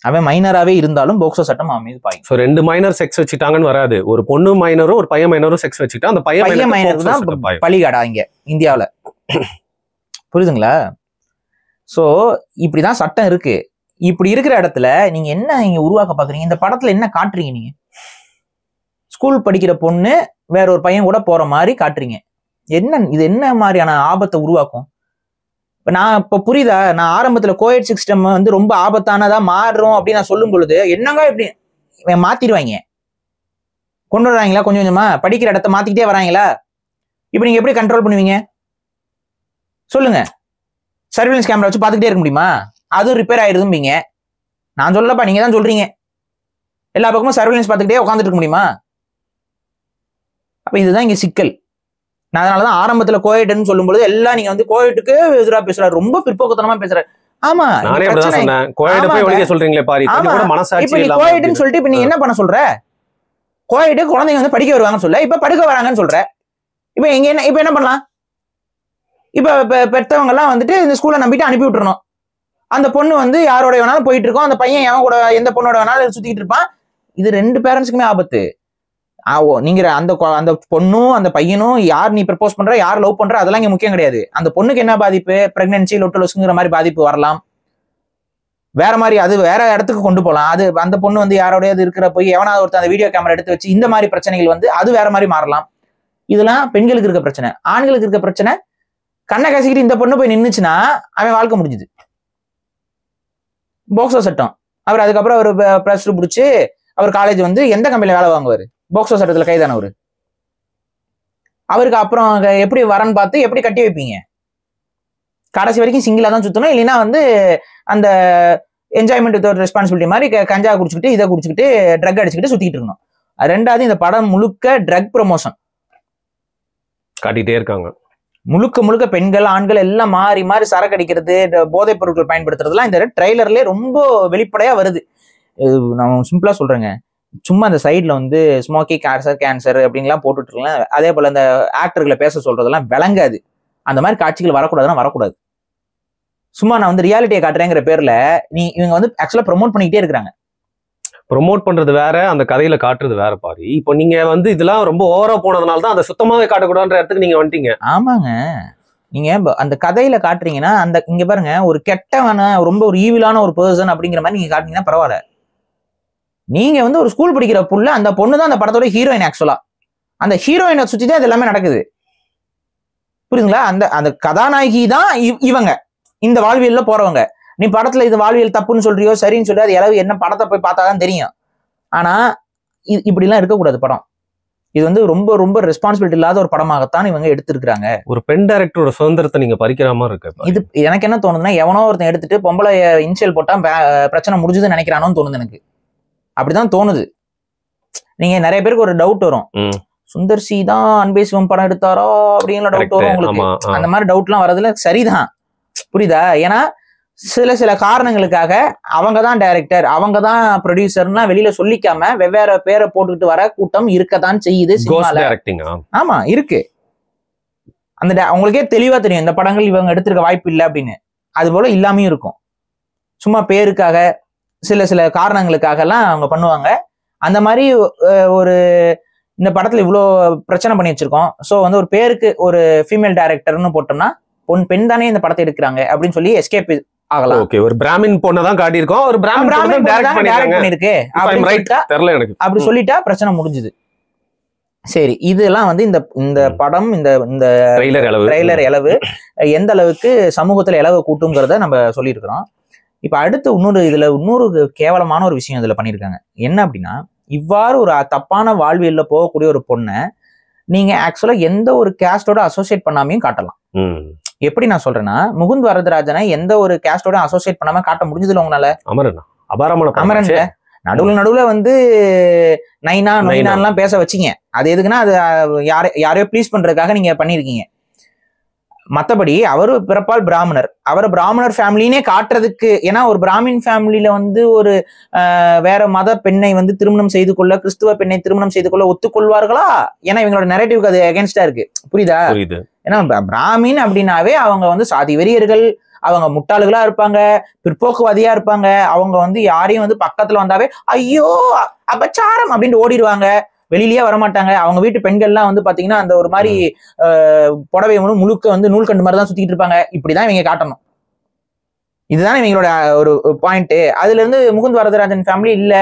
அவன் மைனராவே இருந்தாலும் போக்சோ சட்டம் அவன் மீது பாயும். சோ 2 மைனர் செக்ஸ் வச்சுட்டாங்கன்னு வராது. ஒரு பொண்ணு மைனரும் ஒரு பையன் மைனரும் செக்ஸ் வச்சுட்டா அந்த பையன் மைனருக்கு தான் பலிகாடா இங்க இந்தியாவில. புரியுதுங்களா? சோ இப்படிதான் சட்டம் இருக்கு. இப்படி இருக்கிற இடத்துல நீங்க என்ன இங்க உருவாக்க பாக்குறீங்க? இந்த படத்துல என்ன காட்டுறீங்க? நீங்க ஸ்கூல் படிக்கிற பொண்ணு வேற ஒரு பையன் கூட போற மாதிரி காட்டுறீங்க. இது என்ன மாதிரியான ஆபத்தை உருவாக்கும்? இப்ப புரியுதா? நான் ஆரம்பத்துல கோஎட் சிஸ்டம் வந்து ரொம்ப ஆபத்தானதா மாறும் அப்படின்னு நான் சொல்லும் பொழுது என்னங்க இப்படி மாத்திடுவாங்க, கொண்டு வர்றாங்களா? கொஞ்சம் கொஞ்சமா படிக்கிற இடத்த மாத்திக்கிட்டே வராங்களா? இப்ப நீங்க எப்படி கண்ட்ரோல் பண்ணுவீங்க சொல்லுங்க? சர்வேலன்ஸ் கேமரா வச்சு பாத்துக்கிட்டே இருக்க முடியுமா? அதுவும் ரிப்பேர் ஆயிருதும்பீங்க. நான் சொல்லப்பா, நீங்க தான் சொல்றீங்க. எல்லா பக்கமும் சர்வேலன்ஸ் பார்த்துக்கிட்டே உட்காந்துட்டு இருக்க முடியுமா? அப்ப இதுதான் இங்க சிக்கல். நான் அதனாலதான் ஆரம்பத்துல கோயட்னு சொல்லும்போது எல்லாம் நீங்க வந்து கோயட்டுக்கு எதிராக பேசுறாரு, ரொம்ப பிற்போக்குத்தனமா பேசுறாரு. ஆமா, கோயட்னு சொல்லிட்டு இப்ப நீ என்ன பண்ண சொல்ற? கோயட்டு குழந்தைங்க வந்து படிக்க வருவாங்கன்னு சொல்ல, இப்ப படுக்க வராங்கன்னு சொல்ற. இப்ப என்ன பண்ணலாம்? இப்ப பெற்றவங்க எல்லாம் வந்துட்டு இந்த ஸ்கூல்ல நம்பிட்டு அனுப்பி விட்டுறணும். அந்த பொண்ணு வந்து யாரோட வேணாலும் போயிட்டு இருக்கோம், அந்த பையன் எவன் கூட எந்த பொண்ணோட வேணாலும் சுத்திக்கிட்டு இருப்பான். இது 2 பேரண்ட்ஸுக்குமே ஆபத்து. நீங்க அந்த பொண்ணும் அந்த பையனும் யார் நீ ப்ரப்போஸ் பண்ற, யார் லவ் பண்ற, அதெல்லாம் இங்க முக்கியம் கிடையாது. அந்த பொண்ணுக்கு என்ன பாதிப்பு? பிரெக்னன்சி, லொட்டலோஸ்ங்கிற மாதிரி பாதிப்பு வரலாம். வேற மாதிரி அது வேற இடத்துக்கு கொண்டு போகலாம். அது அந்த பொண்ணு வந்து யாரோடையாவது இருக்கிற போய் எவனாவது ஒருத்தர் அந்த வீடியோ கேமரா எடுத்து வச்சு இந்த மாதிரி பிரச்சனைகள் வந்து அது வேற மாதிரி மாறலாம். இதெல்லாம் பெண்களுக்கு இருக்க பிரச்சனை. ஆண்களுக்கு இருக்க பிரச்சனை, கண்ணை கசிக்கிட்டு இந்த பொண்ணு போய் நின்னுச்சுன்னா அவன் வாழ்க்கை முடிஞ்சுது. போக்சோ சட்டம். அவர் அதுக்கப்புறம் அவர் பிளஸ் 2 முடிச்சு அவர் காலேஜ் வந்து எந்த கம்பெனில வேலை வாங்குவாரு? போக்சோ சட்டத்துல கைதானவர். அவருக்கு அப்புறம் எப்படி வரன்னு பார்த்து எப்படி கட்டி வைப்பீங்க? கடைசி வரைக்கும் சிங்கிளா தான் சுத்தணும். இல்லைன்னா வந்து அந்த என்ஜாய்மெண்ட் வித் ரெஸ்பான்சிபிலிட்டி மாதிரி கஞ்சா குடிச்சுக்கிட்டு இதை குடிச்சுக்கிட்டு ட்ரக் அடிச்சுக்கிட்டு சுத்திட்டு இருக்கணும். 2வது இந்த படம் முழுக்க ட்ரக் ப்ரொமோஷன் காட்டிட்டே இருக்காங்க. முழுக்க முழுக்க பெண்கள் ஆண்கள் எல்லாம் மாறி மாறி சரக்கு அடிக்கிறது, போதைப் பொருட்கள் பயன்படுத்துறதுலாம் இந்த ட்ரெய்லர்லேயே ரொம்ப வெளிப்படையா வருது. நான் சிம்பிளா சொல்றேங்க, சும்மா அந்த சைட்ல வந்து ஸ்மோக்கி கேன்சர் அப்படின்லாம் போட்டுட்டு இருக்கலாம். அதே போல அந்த ஆக்டர்களை பேச சொல்றதெல்லாம் விளங்காது. அந்த மாதிரி காட்சிகள் வரக்கூடாதுன்னா வரக்கூடாது. சும்மா நான் வந்து ரியாலிட்டியை காட்டுறேங்கிற பேர்ல இவங்க வந்து ஆக்சுவலா ப்ரொமோட் பண்ணிக்கிட்டே இருக்கிறாங்க. ப்ரொமோட் பண்றது வேற, அந்த கதையில காட்டுறது வேற பாரு. இப்போ நீங்க வந்து இதெல்லாம் ரொம்ப ஓவரா போனதுனால தான் அதை சுத்தமாவே காட்டக்கூடாதுன்ற இடத்துக்கு நீங்க வந்துட்டீங்க. ஆமாங்க, நீங்க அந்த கதையில காட்டுறீங்கன்னா அந்த இங்க பாருங்க, ஒரு கெட்டவன ரொம்ப ஒரு ஈவிலான ஒரு பர்சன் அப்படிங்கிற மாதிரி நீங்க காட்டுனீங்கன்னா பரவாயில்ல. நீங்க வந்து ஒரு ஸ்கூல் படிக்கிற புள்ள, அந்த பொண்ணு தான் அந்த படத்தோட ஹீரோயின். ஆக்சுவலா அந்த ஹீரோயினை சுத்தி தான் இது எல்லாமே நடக்குது. புரியுதுங்களா? அந்த அந்த கதாநாயகி தான் இவங்க, இந்த வாழ்வியல்ல போறவங்க. நீ படத்துல இது வாழ்வியல் தப்புன்னு சொல்றியோ சரின்னு சொல்லி அது எல்லாம் என்ன படத்தை போய் பார்த்தாதான் தெரியும். ஆனா இப்படிலாம் இருக்கக்கூடாது படம். இது வந்து ரொம்ப ரொம்ப ரெஸ்பான்சிபிலிட்டி இல்லாத ஒரு படமாகத்தான் இவங்க எடுத்திருக்காங்க. ஒரு பெண் டைரக்டரோட சுதந்திரத்தை நீங்க பறிக்கிற மாதிரி இருக்கு. இது எனக்கு என்ன தோணுதுன்னா, எவனோ ஒருத்தன் எடுத்துட்டு பொம்பளை இன்சியல் போட்டா பிரச்சனை முடிஞ்சதுன்னு நினைக்கிறானோன்னு தோணுது எனக்கு. அப்படிதான் தோணுது. நீங்க நிறைய பேருக்கு ஒரு டவுட் வரும், சுந்தர் சி தான் அன்பே சிவம் படம் எடுத்தாரோ அப்படிங்கிற டவுட் வரும் உங்களுக்கு. அந்த மாதிரி டவுட் எல்லாம் வர்றதுல சரிதான், புரியுதா? ஏன்னா சில காரணங்களுக்காக அவங்க தான் டைரக்டர், அவங்க தான் ப்ரொடியூசர்லாம் வெளியில சொல்லிக்காம வெவ்வேறு பேரை போட்டுக்கிட்டு வர கூட்டம் இருக்கதான் செய்யுது. ஆமா இருக்கு. அந்த அவங்களுக்கே தெளிவா தெரியும் இந்த படங்கள் இவங்க எடுத்திருக்க வாய்ப்பு இல்லை அப்படின்னு. அது போல இல்லாமையும் இருக்கும். சும்மா பேருக்காக சில காரணங்களுக்காக எல்லாம் அவங்க பண்ணுவாங்க. அந்த மாதிரி ஒரு இந்த படத்துல இவ்வளோ பிரச்சனை பண்ணி வச்சிருக்கோம். ஸோ வந்து ஒரு பேருக்கு ஒரு ஃபீமேல் டைரக்டர்னு போட்டோம்னா பெண் தானே இந்த படத்தை எடுக்கிறாங்க அப்படின்னு சொல்லி எஸ்கேப் ஆகலாம். ஓகே, ஒரு பிராமின் பொண்ணை தான் காட்டியிருக்கோம், ஒரு பிராமின் டைரக்ட் பண்ணிருக்கு அப்படி சொல்லிட்டா பிரச்சனை முடிஞ்சுது. சரி, இதெல்லாம் வந்து இந்த படம் இந்த ட்ரெய்லர் இளவு எந்த அளவுக்கு சமூகத்துல இளவு கூட்டுங்கிறத நம்ம சொல்லியிருக்கிறோம். இப்ப அடுத்து இன்னொரு கேவலமான ஒரு விஷயம் இதுல பண்ணியிருக்காங்க. என்ன அப்படின்னா, இவ்வாறு ஒரு தப்பான வாழ்வியல்ல போகக்கூடிய ஒரு பொண்ணை நீங்க ஆக்சுவலா எந்த ஒரு கேஸ்டோட அசோசியேட் பண்ணாமையும் காட்டலாம். எப்படி நான் சொல்றேன்னா, முகுந்த் வரதராஜனை எந்த ஒரு கேஸ்டோட அசோசியேட் பண்ணாம காட்ட முடிஞ்சதுல உங்களால? அமரன் நடுவுல வந்து நைனான்லாம் பேச வச்சீங்க. அது எதுக்குன்னா அது யாரையோ ப்ளீஸ் பண்றதுக்காக நீங்க பண்ணிருக்கீங்க. மற்றபடி அவரு பிறப்பால் பிராமணர், அவரை பிராமணர் ஃபேமிலினே காட்டுறதுக்கு. ஏன்னா ஒரு பிராமின் ஃபேமிலியில வந்து ஒரு வேற மத பெண்ணை வந்து திருமணம் செய்து கொள்ள, கிறிஸ்துவ பெண்ணை திருமணம் செய்து கொள்ள ஒத்துக்கொள்வார்களா? ஏன்னா இவங்களோட நெரேட்டிவ்க்கு அது அகேன்ஸ்டா இருக்கு. புரியுதா? ஏன்னா பிராமின் அப்படின்னாவே அவங்க வந்து சாதி வெறியர்கள், அவங்க முட்டாளுகளா இருப்பாங்க, பிற்போக்குவாதியா இருப்பாங்க. அவங்க வந்து யாரையும் வந்து பக்கத்துல வந்தாவே ஐயோ அபச்சாரம் அப்படின்ட்டு ஓடிடுவாங்க, வெளியிலேயே வரமாட்டாங்க. அவங்க வீட்டு பெண்கள்லாம் வந்து பாத்தீங்கன்னா அந்த ஒரு மாதிரி புடவை முழுக்க வந்து நூல்கண்டு மாதிரி தான் சுத்திக்கிட்டு இருப்பாங்க. இப்படிதான் இவங்க காட்டணும். இதுதான் இவங்களோட ஒரு பாயிண்ட். அதுல இருந்து முகுந்த் வரதராஜன் ஃபேமிலி இல்ல,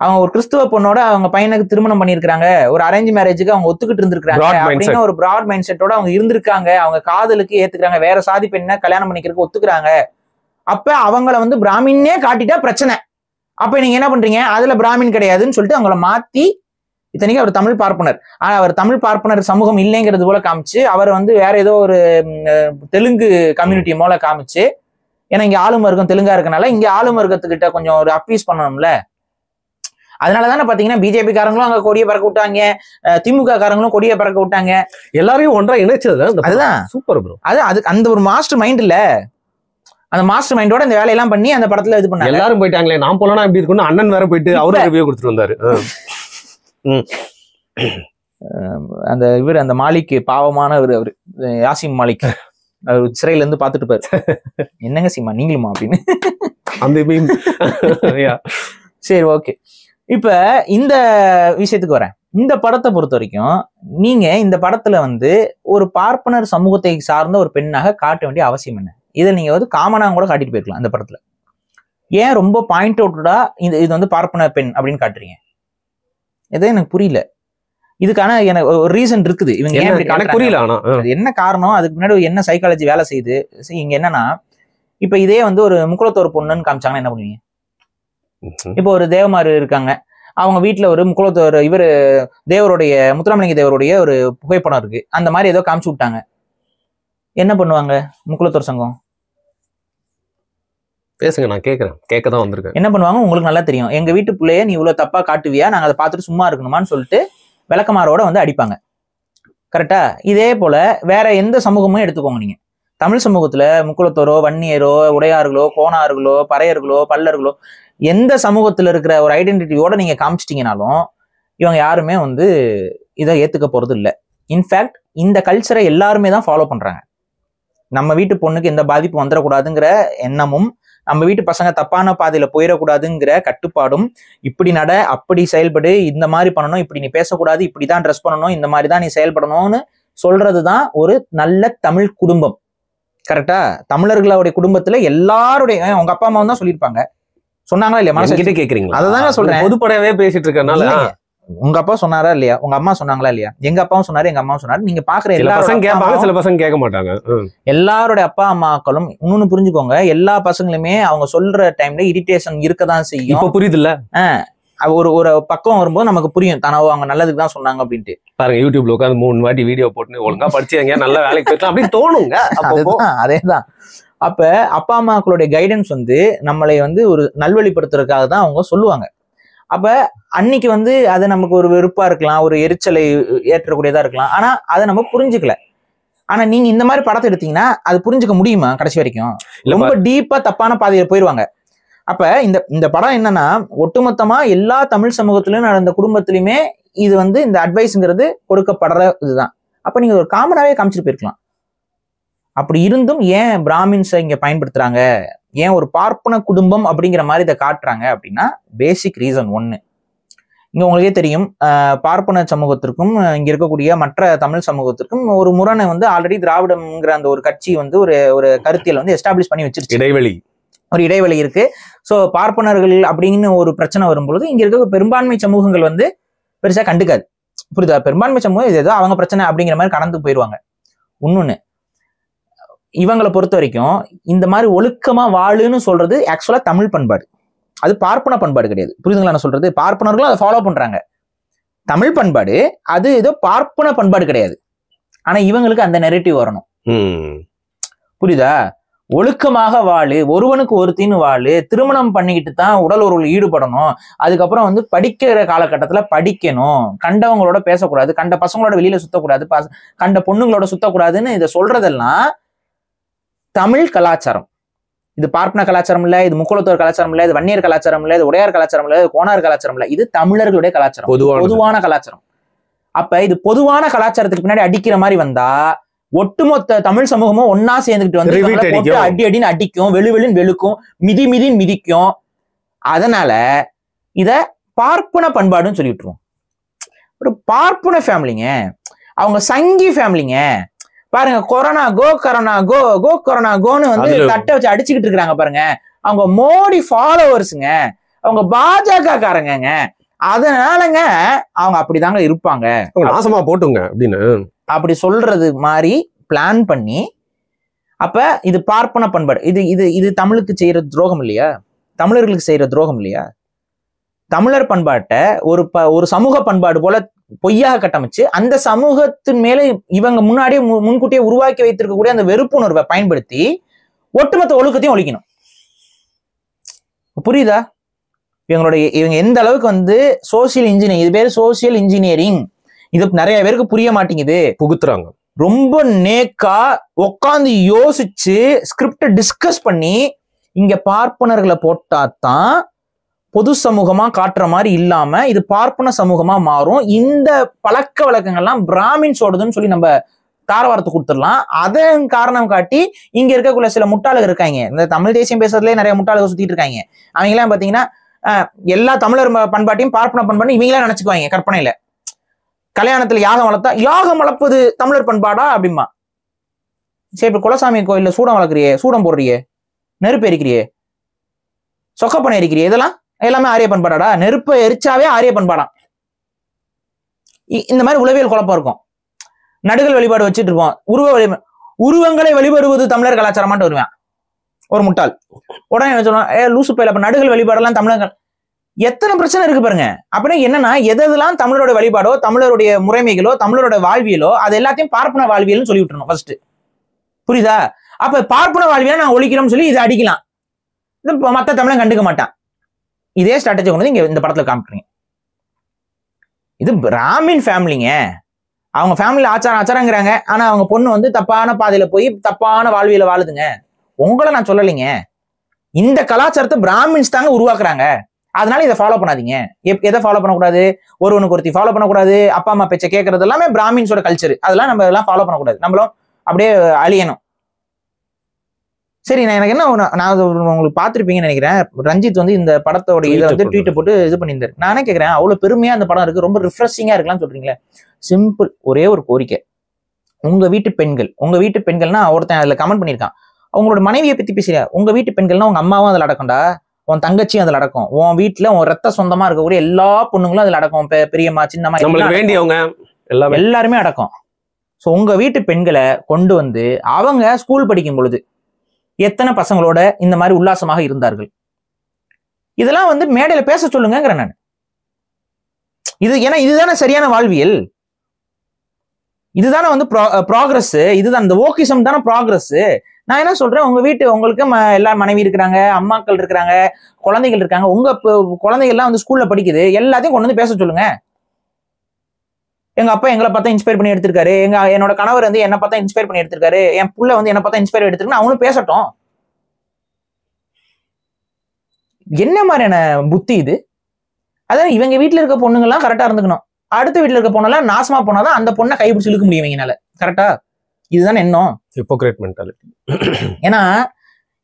அவங்க ஒரு கிறிஸ்துவ பொண்ணோட அவங்க பையனுக்கு திருமணம் பண்ணிருக்காங்க, ஒரு அரேஞ்ச் மேரேஜுக்கு அவங்க ஒத்துக்கிட்டு இருந்திருக்காங்க அப்படின்னு ஒரு பிராட் மைண்ட் செட்டோட அவங்க இருந்திருக்காங்க. அவங்க காதலுக்கு ஏத்துக்கிறாங்க, வேற சாதி பெண்ணை கல்யாணம் பண்ணிக்கிறதுக்கு ஒத்துக்கிறாங்க. அப்ப அவங்கள வந்து பிராமின்னே காட்டிட்டா பிரச்சனை. அப்ப நீங்க என்ன பண்றீங்க, அதுல பிராமின் கிடையாதுன்னு சொல்லிட்டு அவங்கள மாத்தி, இத்தனைக்கு அவர் தமிழ் பார்ப்பனர், ஆனா அவர் தமிழ் பார்ப்பனர் சமூகம் இல்லைங்கிறது போல காமிச்சு, அவர் வந்து வேற ஏதோ ஒரு தெலுங்கு கம்யூனிட்டி போல காமிச்சு, ஏன்னா இங்க ஆளும் வர்க்கம் தெலுங்கா இருக்கனால இங்க ஆளும் வர்க்கத்துக்கிட்ட கொஞ்சம் ஒரு அப்பீஸ் பண்ணணும்ல. அதனாலதானே பாத்தீங்கன்னா பிஜேபி காரங்களும் அங்க கொடியை பறக்க விட்டாங்க, திமுக காரங்களும் கொடியை பறக்க விட்டாங்க, எல்லாரையும் ஒன்றா இணைச்சது. அதுதான் சூப்பர் ப்ரோ. அது அந்த ஒரு மாஸ்டர் மைண்ட் இல்ல, அந்த மாஸ்டர் மைண்டோட இந்த வேலையெல்லாம் பண்ணி அந்த படத்துல இது பண்ணாங்க. எல்லாரும் போயிட்டாங்களே, நான் போலனா எப்படி இருக்குன்னு அண்ணன் வேற போயிட்டு அவரும் ரிவ்யூ கொடுத்துட்டு வந்தாரு. அந்த அந்த மாலிக் பாவமான அவரு யாசிம் மாலிக், அவர் சிறையில இருந்து பாத்துட்டு பாரு, என்னங்க சீமா நீங்களுமா அப்படின்னு அந்த. சரி, ஓகே. இப்ப இந்த விஷயத்துக்கு வரேன். இந்த படத்தை பொறுத்த வரைக்கும் நீங்க இந்த படத்துல வந்து ஒரு பார்ப்பனர் சமூகத்தை சார்ந்த ஒரு பெண்ணாக காட்ட வேண்டிய அவசியம் என்ன? இதை நீங்க வந்து காமனா கூட காட்டிட்டு போயிருக்கலாம். இந்த படத்துல ஏன் ரொம்ப பாயிண்ட் அவுட்டா இது வந்து பார்ப்பனர் பெண் அப்படின்னு காட்டுறீங்க? எதோ எனக்கு புரியல. இதுக்கான எனக்கு ஒரு ரீசன் இருக்குது. இவங்க ஏன் புரியல, ஆனா என்ன காரணம், அதுக்கு முன்னாடி என்ன சைக்காலஜி வேலை செய்யுது இங்க என்னன்னா, இப்ப இதே வந்து ஒரு முக்குளத்தோர் பொண்ணுன்னு காமிச்சாங்கன்னா என்ன பண்ணுவீங்க? இப்போ ஒரு தேவமாரு இருக்காங்க, அவங்க வீட்டுல ஒரு முக்குளத்தோர் இவர் தேவருடைய முத்துராமலிங்க தேவருடைய ஒரு புகைப்படம் இருக்கு, அந்த மாதிரி ஏதோ காமிச்சு விட்டாங்க, என்ன பண்ணுவாங்க முக்குளத்தோர் சங்கம்? பேசுங்க, நான் கேட்கறேன், கேட்கதான் வந்திருக்கேன். என்ன பண்ணுவாங்க உங்களுக்கு நல்லா தெரியும். எங்க வீட்டு பிள்ளைய நீ இவ்வளவு தப்பா காட்டுவியா, நாங்க அதை பார்த்துட்டு சும்மா இருக்கணுமான்னு சொல்லிட்டு விளக்கமாரோட வந்து அடிப்பாங்க. கரெக்டா? இதே போல வேற எந்த சமூகமும் எடுத்துக்கோங்க நீங்க. தமிழ் சமூகத்துல முக்குளத்தோரோ, வன்னியரோ, உடையார்களோ, கோணார்களோ, பறையர்களோ, பல்லர்களோ எந்த சமூகத்துல இருக்கிற ஒரு ஐடென்டிட்டியோட நீங்க காமிச்சிட்டீங்கனாலும் இவங்க யாருமே வந்து இதை ஏத்துக்க போறது இல்லை. இன்ஃபேக்ட் இந்த கல்ச்சரை எல்லாருமே தான் ஃபாலோ பண்றாங்க. நம்ம வீட்டு பொண்ணுக்கு எந்த பாதிப்பு வந்துடக்கூடாதுங்கிற எண்ணமும், நம்ம வீட்டு பசங்க தப்பான பாதையில போயிடக்கூடாதுங்கிற கட்டுப்பாடும், இப்படி நட, அப்படி செயல்படு, இந்த மாதிரி பண்ணணும், இப்படி நீ பேசக்கூடாது, இப்படிதான் ட்ரெஸ் பண்ணணும், இந்த மாதிரி தான் நீ செயல்படணும்னு சொல்றதுதான் ஒரு நல்ல தமிழ் குடும்பம். கரெக்டா? தமிழர்களுடைய குடும்பத்துல எல்லாருடைய உங்க அப்பா அம்மாவும் தான் சொல்லியிருப்பாங்க. சொன்னாங்களா இல்லையா? மனசுகிட்ட கேக்குறீங்களா? அததாங்க சொல்றேன். பொதுப்படையாவே பேசிட்டு இருக்கனால உங்க அப்பா சொன்னாரா இல்லையா? உங்க அம்மா சொன்னாங்களா இல்லையா? எங்க அப்பாவும் சொன்னாரு, எங்க அம்மாவும் சொன்னாரு. நீங்க பாக்குற எல்லா பசங்க கேட்பாங்க, சில பசங்க கேட்க மாட்டாங்க. எல்லாருடைய அப்பா அம்மாக்களும் இன்னொன்னு புரிஞ்சுக்கோங்க, எல்லா பசங்களுமே அவங்க சொல்ற டைம்ல இரிட்டேஷன் இருக்கதான் செய்யும். இப்ப புரியுது இல்ல? ஒரு ஒரு பக்கம் வரும்போது நமக்கு புரியும் தானே அவங்க நல்லதுக்கு தான் சொன்னாங்க அப்படின்ட்டு. பாருங்க, யூடியூப்ல உட்காந்து 3 வாட்டி வீடியோ போட்டு ஒழுங்கா படிச்சீங்க, நல்ல வேலைக்கு போயிடலாம் அப்படின்னு தோணுங்க. அதேதான். அப்ப அப்பா அம்மாக்களுடைய கைடன்ஸ் வந்து நம்மளை வந்து ஒரு நல்வழிப்படுத்துறதுக்காக தான் அவங்க சொல்லுவாங்க. அப்ப அன்னைக்கு வந்து அது நமக்கு ஒரு வெறுப்பா இருக்கலாம், ஒரு எரிச்சலை ஏற்றக்கூடியதா இருக்கலாம். ஆனா அதை நம்ம புரிஞ்சுக்கல. ஆனா நீங்க இந்த மாதிரி படத்தை எடுத்தீங்கன்னா அது புரிஞ்சுக்க முடியுமா? கடைசி வரைக்கும் ரொம்ப டீப்பா தப்பான பாதையில போயிருவாங்க. அப்ப இந்த படம் என்னன்னா, ஒட்டுமொத்தமா எல்லா தமிழ் சமூகத்திலும் நடந்த குடும்பத்திலுமே இது வந்து இந்த அட்வைஸ்ங்கிறது கொடுக்கப்படுற இதுதான். அப்ப நீங்க ஒரு காமனாவே காமிச்சிட்டு போயிருக்கலாம். அப்படி இருந்தும் ஏன் பிராமின்ஸை இங்க பயன்படுத்துறாங்க, ஏன் ஒரு பார்ப்பன குடும்பம் அப்படிங்கிற மாதிரி இதை காட்டுறாங்க அப்படின்னா, பேசிக் ரீசன் ஒண்ணு. இங்க உங்களுக்கே தெரியும், பார்ப்பன சமூகத்திற்கும் இங்க இருக்கக்கூடிய மற்ற தமிழ் சமூகத்திற்கும் ஒரு முரணை வந்து ஆல்ரெடி திராவிடம்ங்கிற அந்த ஒரு கட்சி வந்து ஒரு கருத்தியல் வந்து எஸ்டாப்ளிஷ் பண்ணி வச்சிருச்சு. ஒரு இடைவெளி இருக்கு. ஸோ பார்ப்பனர்கள் அப்படின்னு ஒரு பிரச்சனை வரும்பொழுது இங்க இருக்க பெரும்பான்மை சமூகங்கள் வந்து பெருசா கண்டுக்காது. புரியுதா? பெரும்பான்மை சமூகம் இது ஏதோ அவங்க பிரச்சனை அப்படிங்கிற மாதிரி கடந்து போயிடுவாங்க. இன்னொன்னு, இவங்களை பொறுத்த வரைக்கும் இந்த மாதிரி ஒழுக்கமா வாழுன்னு சொல்றது ஆக்சுவலா தமிழ் பண்பாடு, அது பார்ப்பன பண்பாடு கிடையாது. புரியுதுங்களா நான் சொல்றது? பார்ப்பனர்களும் அதை ஃபாலோ பண்றாங்க. தமிழ் பண்பாடு அது ஏதோ பார்ப்பன பண்பாடு கிடையாது. ஆனா இவங்களுக்கு அந்த நெரேட்டிவ் வரணும். புரியுதா? ஒழுக்கமாக வாழு, ஒருவனுக்கு ஒருத்தின்னு வாழு, திருமணம் பண்ணிக்கிட்டு தான் உடல் உறவுல ஈடுபடணும், அதுக்கப்புறம் வந்து படிக்கிற காலகட்டத்துல படிக்கணும், கண்டவங்களோட பேசக்கூடாது, கண்ட பசங்களோட வெளியில சுத்தக்கூடாது, கண்ட பொண்ணுங்களோட சுத்தக்கூடாதுன்னு இதை சொல்றதெல்லாம் தமிழ் கலாச்சாரம். இது பார்ப்பன கலாச்சாரம் இல்ல, இது முக்குளத்தோர் கலாச்சாரம் இல்ல, இது வன்னியர் கலாச்சாரம் இல்ல, இது உடையார் கலாச்சாரம் இல்ல, இது கோணார் கலாச்சாரம் இல்ல, இது தமிழர்களுடைய கலாச்சாரம், பொதுவான கலாச்சாரம். அப்ப இது பொதுவான கலாச்சாரத்துக்கு பின்னாடி அடிக்கிற மாதிரி வந்தா ஒட்டுமொத்த தமிழ் சமூகமும் ஒன்னா சேர்ந்துக்கிட்டு வந்து அடி அடின்னு அடிக்கும், வெளுவெளுன்னு வெளுக்கும், மிதி மிதின்னு மிதிக்கும். அதனால இத பார்ப்பன பண்பாடுன்னு சொல்லி விட்டுருவோம். ஒரு பார்ப்பன ஃபேமிலிங்க, அவங்க சங்கி ஃபேமிலிங்க. பாருங்க, கொரோனா கோ கொரோனா கோ கோ கொரோனா கோன்னு வந்து தட்டை வச்சு அடிச்சுக்கிட்டு இருக்காங்க பாருங்க. அவங்க மோடி ஃபாலோவர்ஸுங்க, அவங்க பாஜக காரங்க. அதனாலங்க அவங்க அப்படிதாங்க இருப்பாங்க, நாசமா போட்டுங்க அப்படின்னு அப்படி சொல்றது மாதிரி பிளான் பண்ணி. அப்ப இது பார்ப்பன பண்பாடு. இது தமிழுக்கு செய்யற துரோகம் இல்லையா? தமிழர்களுக்கு செய்யற துரோகம் இல்லையா? தமிழர் பண்பாட்டை ஒரு சமூக பண்பாடு போல பொய்யாக கட்டமைச்சு அந்த சமூகத்தின் மேல இவங்க முன்கூட்டியே உருவாக்கி வைத்திருக்கக்கூடிய அந்த வெறுப்புணர்வை பயன்படுத்தி ஒட்டுமொத்த ஒழுக்கத்தையும் ஒழிக்கணும். புரியுதா? இவங்க எந்த அளவுக்கு வந்து சோசியல் இன்ஜினியரிங், இது பேரு சோசியல் இன்ஜினியரிங், இது நிறைய பேருக்கு புரிய மாட்டேங்குது, புகுத்துறாங்க. ரொம்ப நேக்கா உட்காந்து யோசிச்சு ஸ்கிரிப்டை டிஸ்கஸ் பண்ணி இங்க பார்ப்பனர்களை போட்டாதான் பொது சமூகமா காட்டுற மாதிரி இல்லாம இது பார்ப்பன சமூகமா மாறும். இந்த பழக்க வழக்கங்கள்லாம் பிராமின்ஸோடதுன்னு சொல்லி நம்ம தாரவாரத்தை கொடுத்துடலாம். அதன் காரணம் காட்டி இங்க இருக்கக்குள்ள சில முட்டாளுகள் இருக்காங்க, இந்த தமிழ் தேசியம் பேசுறதுலேயே நிறைய முட்டாளுகள் சுத்திட்டு இருக்காங்க. அவங்க எல்லாம் பாத்தீங்கன்னா எல்லா தமிழர் பண்பாட்டையும் பார்ப்பன பண்பாடு இவங்களா நினைச்சுக்குவாங்க கற்பனையில. கல்யாணத்துல யாகம் வளர்த்தா யாகம் வளர்ப்பது தமிழர் பண்பாடா அப்படிமா? சரி, இப்ப குலசாமி கோயில்ல சூடம் வளர்க்குறியே, சூடம் போடுறியே, நெருப்பு எரிக்கிறியே, சொக்கப்பனை எரிக்கிறியே, இதெல்லாம் எல்லாமே ஆரிய பண்பாடாடா? நெருப்பை எரிச்சாவே ஆரிய பண்பாடாம். இந்த மாதிரி உளவியல் குழப்பம் இருக்கும். நடுகள் வழிபாடு வச்சுட்டு இருப்போம், உருவங்களை வழிபடுவது தமிழர் கலாச்சாரமான்ட்டு வருவேன் ஒரு முட்டாள். உடனே என்ன சொல்லுவான், லூசு பையில அப்ப நடுகள் வழிபாடெல்லாம் தமிழர்கள். எத்தனை பிரச்சனை இருக்கு பாருங்க. அப்படின்னா என்னன்னா, எதெல்லாம் தமிழரோட வழிபாடோ, தமிழருடைய முறைமைகளோ, தமிழரோட வாழ்வியலோ, அது எல்லாத்தையும் பார்ப்பன வாழ்வியல்னு சொல்லி விட்டுறணும் ஃபர்ஸ்ட். புரியுதா? அப்ப பார்ப்பன வாழ்வியலை நான் ஒழிக்கிறோம்னு சொல்லி இதை அடிக்கலாம், இது மத்த தமிழன் கண்டுக்க மாட்டான். இதே ஸ்ட்ராட்டஜி கொண்டு இங்க இந்த படத்துல காமிக்கிறீங்க. இது பிராமின் ஃபேமிலிங்க, அவங்க ஃபேமிலியில ஆச்சாரங்கிறாங்க, ஆனா அவங்க பொண்ணு வந்து தப்பான பாதையில போய் தப்பான வாழ்வியல வாழுதுங்க. உங்களை நான் சொல்லலைங்க. இந்த கலாச்சாரத்தை பிராமின்ஸ் தாங்க உருவாக்குறாங்க. அதனால இதை ஃபாலோ பண்ணாதீங்க. எதை ஃபாலோ பண்ணக்கூடாது? ஒருவனுக்கு ஒருத்தி ஃபாலோ பண்ணக்கூடாது, அப்பா அம்மா பேச்சை கேட்கறது எல்லாமே பிராமின்ஸோட கல்ச்சர். அதெல்லாம் நம்ம எல்லாம் ஃபாலோ பண்ணக்கூடாது, நம்மளும் அப்படியே அழியணும். சரி, நான் எனக்கு என்ன, நான் உங்களுக்கு பார்த்துருப்பீங்கன்னு நினைக்கிறேன், ரஞ்சித் வந்து இந்த படத்தோட இதை வந்து ட்வீட் போட்டு இது பண்ணியிருந்தாரு. நானே கேட்கிறேன், அவ்வளவு பெருமையா அந்த படம் இருக்கு, ரொம்ப ரிஃப்ரெஷிங்கா இருக்கலாம்னு சொல்றீங்களே. சிம்பிள், ஒரே ஒரு கோரிக்கை. உங்க வீட்டு பெண்கள்னா ஒருத்தன் அதுல கமெண்ட் பண்ணியிருக்கான், அவங்களோட மனைவியை பத்தி பேசுறியா, உங்க வீட்டு பெண்கள்னா உங்க அம்மாவும் அதுல அடக்கம்டா, உன் தங்கச்சியும் அதுல அடக்கம், உன் வீட்டுல உன் ரத்த சொந்தமா இருக்கக்கூடிய எல்லா பொண்ணுங்களும் அதுல அடக்கம், பெரியம்மா சின்னம்மா வேண்டியவங்க எல்லாருமே அடக்கம். ஸோ உங்க வீட்டு பெண்களை கொண்டு வந்து அவங்க ஸ்கூல் படிக்கும் பொழுது எத்தனை பசங்களோட இந்த மாதிரி உல்லாசமாக இருந்தார்கள், இதெல்லாம் வந்து மேடையில பேச சொல்லுங்கிறேன் நான். ஏன்னா இதுதானே சரியான வாழ்வியல், இதுதானே வந்து ப்ராக்ரஸ், இதுதான் இந்த வோக்கிசம் தானே ப்ராக்ரஸ். நான் என்ன சொல்றேன், உங்களுக்கு எல்லா மனைவி இருக்கிறாங்க, அம்மாக்கள் இருக்கிறாங்க, குழந்தைகள் இருக்காங்க, உங்க குழந்தைகள்லாம் வந்து ஸ்கூல்ல படிக்குது, எல்லாத்தையும் கொண்டு வந்து பேச சொல்லுங்க. எங்க அப்பா எங்களை பார்த்தா இன்ஸ்பயர் பண்ணி எடுத்திருக்காரு, என்னோட கணவர் வந்து என்ன பார்த்தா இன்ஸ்பயர் பண்ணி எடுத்திருக்காரு, என் புள்ள வந்து என்ன பார்த்தா இன்ஸ்பயர் எடுத்திருக்குன்னு அவனும் பேசட்டும். என்ன மாதிரியான புத்தி இது? அதான் இவங்க வீட்டுல இருக்க பொண்ணுங்கெல்லாம் கரெக்டா இருந்துக்கணும், அடுத்த வீட்டுல இருக்க பொண்ணெல்லாம் நாசமா போனாதான் அந்த பொண்ணை கைப்பிடிச்சு இழுக்க முடியும் இவங்கனால. கரெக்டா? இதுதானே எண்ணம், ஹிப்போக்ரைட் மென்டாலிட்டி. ஏன்னா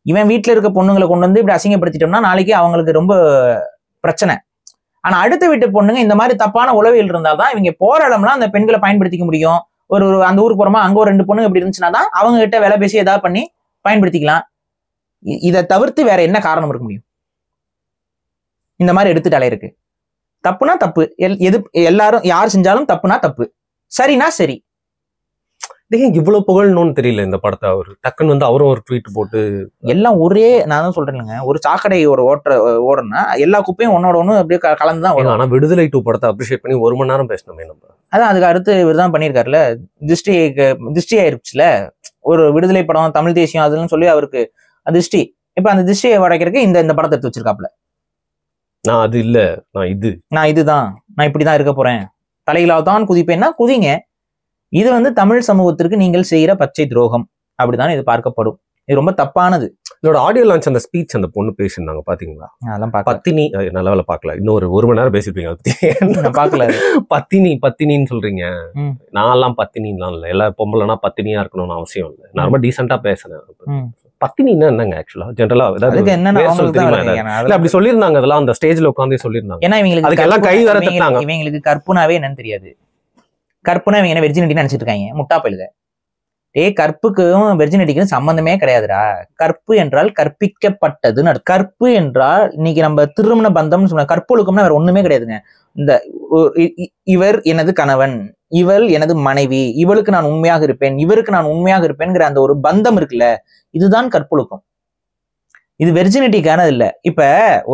இவன் வீட்டுல இருக்க பொண்ணுங்களை கொண்டு வந்து இப்படி அசிங்கப்படுத்திட்டோம்னா நாளைக்கு அவங்களுக்கு ரொம்ப பிரச்சனை. ஆனா அடுத்த வீட்டு பொண்ணுங்க இந்த மாதிரி தப்பான உளவியல் இருந்தால்தான் இவங்க போற இடம்லாம் அந்த பெண்களை பயன்படுத்திக்க முடியும். ஒரு அந்த ஊருக்கு போறோமா, அங்க ஒரு 2 பொண்ணுங்க இப்படி இருந்துச்சுன்னா தான் அவங்க கிட்ட வேலை பேசி ஏதாவது பண்ணி பயன்படுத்திக்கலாம். இதை தவிர்த்து வேற என்ன காரணம் இருக்க முடியும்? இந்த மாதிரி எடுத்துட்டாலே இருக்கு. தப்புனா தப்பு, எல்லாரும் யார் செஞ்சாலும் தப்புனா தப்பு, சரினா சரி. இவ்வளவு புகழணும்னு தெரியல இந்த படத்தை. அவர் டக்குன்னு வந்து அவரும் ஒரு ட்வீட் போட்டு எல்லாம் ஒரே, நான் தான் சொல்றேன்ங்க, ஒரு சாக்கடை ஓடுனா எல்லா குப்பையும் ஒன்னோட ஒண்ணு அப்படியே கலந்துதான் வரும். ஆனா விடுதலை 2 படத்தை அப்ரிஷியேட் பண்ணி 1 மணி நேரம் பேசணுமே நம்ம. அதான் அதுக்கு அடுத்து இவர் தான் பண்ணியிருக்காருல, திருஷ்டி ஆயிருச்சுல, ஒரு விடுதலை படம் தமிழ் தேசியம் அதுன்னு சொல்லி அவருக்கு திருஷ்டி. இப்ப அந்த திருஷ்டியை உடைக்கிறதுக்கு இந்த படத்தை எடுத்து வச்சிருக்காப்ல. நான் அது இல்ல, நான் இதுதான், நான் இப்படிதான் இருக்க போறேன், தலையிலாவது தான் குதிப்பேன்னா குதிங்க. இது வந்து தமிழ் சமூகத்திற்கு நீங்கள் செய்யற பச்சை துரோகம், அப்படிதான் இது பார்க்கப்படும். இது ரொம்ப தப்பானது. இதோட ஆடியோ லான்ச் அந்த ஸ்பீச் அந்த பொண்ணு பேசியிருந்தாங்க பாத்தீங்களா? அதெல்லாம் பத்தினி நல்ல வேலை பார்க்கல, இன்னும் 1 மணி நேரம் பேசிருப்பீங்க அதை பத்தி. பார்க்கல. பத்தினின்னு சொல்றீங்க, நான் எல்லாம் பத்தினின்லாம் இல்லை, எல்லா பொம்பளைனா பத்தினியா இருக்கணும்னு அவசியம் இல்லை, நான் ரொம்ப டீசெண்டா பேசுறேன். பத்தினின்னா என்னங்க ஆக்சுவலா ஜென்ரலா அப்படி சொல்லியிருந்தாங்க, அதெல்லாம் அந்த ஸ்டேஜ்ல உட்காந்து சொல்லியிருந்தாங்க. ஏன்னா இவங்களுக்கு எல்லாம் கை வர தட்டாங்க. இவங்களுக்கு கற்புனாவே என்னன்னு தெரியாது. கற்புனா இவங்க என்ன வெர்ஜினிட்டி நினைச்சிட்டு இருக்காங்க, முட்டா பயிலுக. கற்புக்கும் வெர்ஜினிட்டிக்கும் சம்பந்தமே கிடையாதுடா. கற்பு என்றால் கற்பிக்கப்பட்டதுன்னு. கற்பு என்றால் இன்னைக்கு நம்ம திருமண பந்தம்னு சொன்ன கற்பொழுக்கம்னா வேற ஒண்ணுமே கிடையாதுங்க. இந்த இவர் எனது கணவன், இவள் எனது மனைவி, இவளுக்கு நான் உண்மையாக இருப்பேன், இவருக்கு நான் உண்மையாக இருப்பேன்ங்கிற அந்த ஒரு பந்தம் இருக்குல்ல, இதுதான் கற்பொழுக்கம். இது வெர்ஜினிட்டிக்கானது இல்ல. இப்ப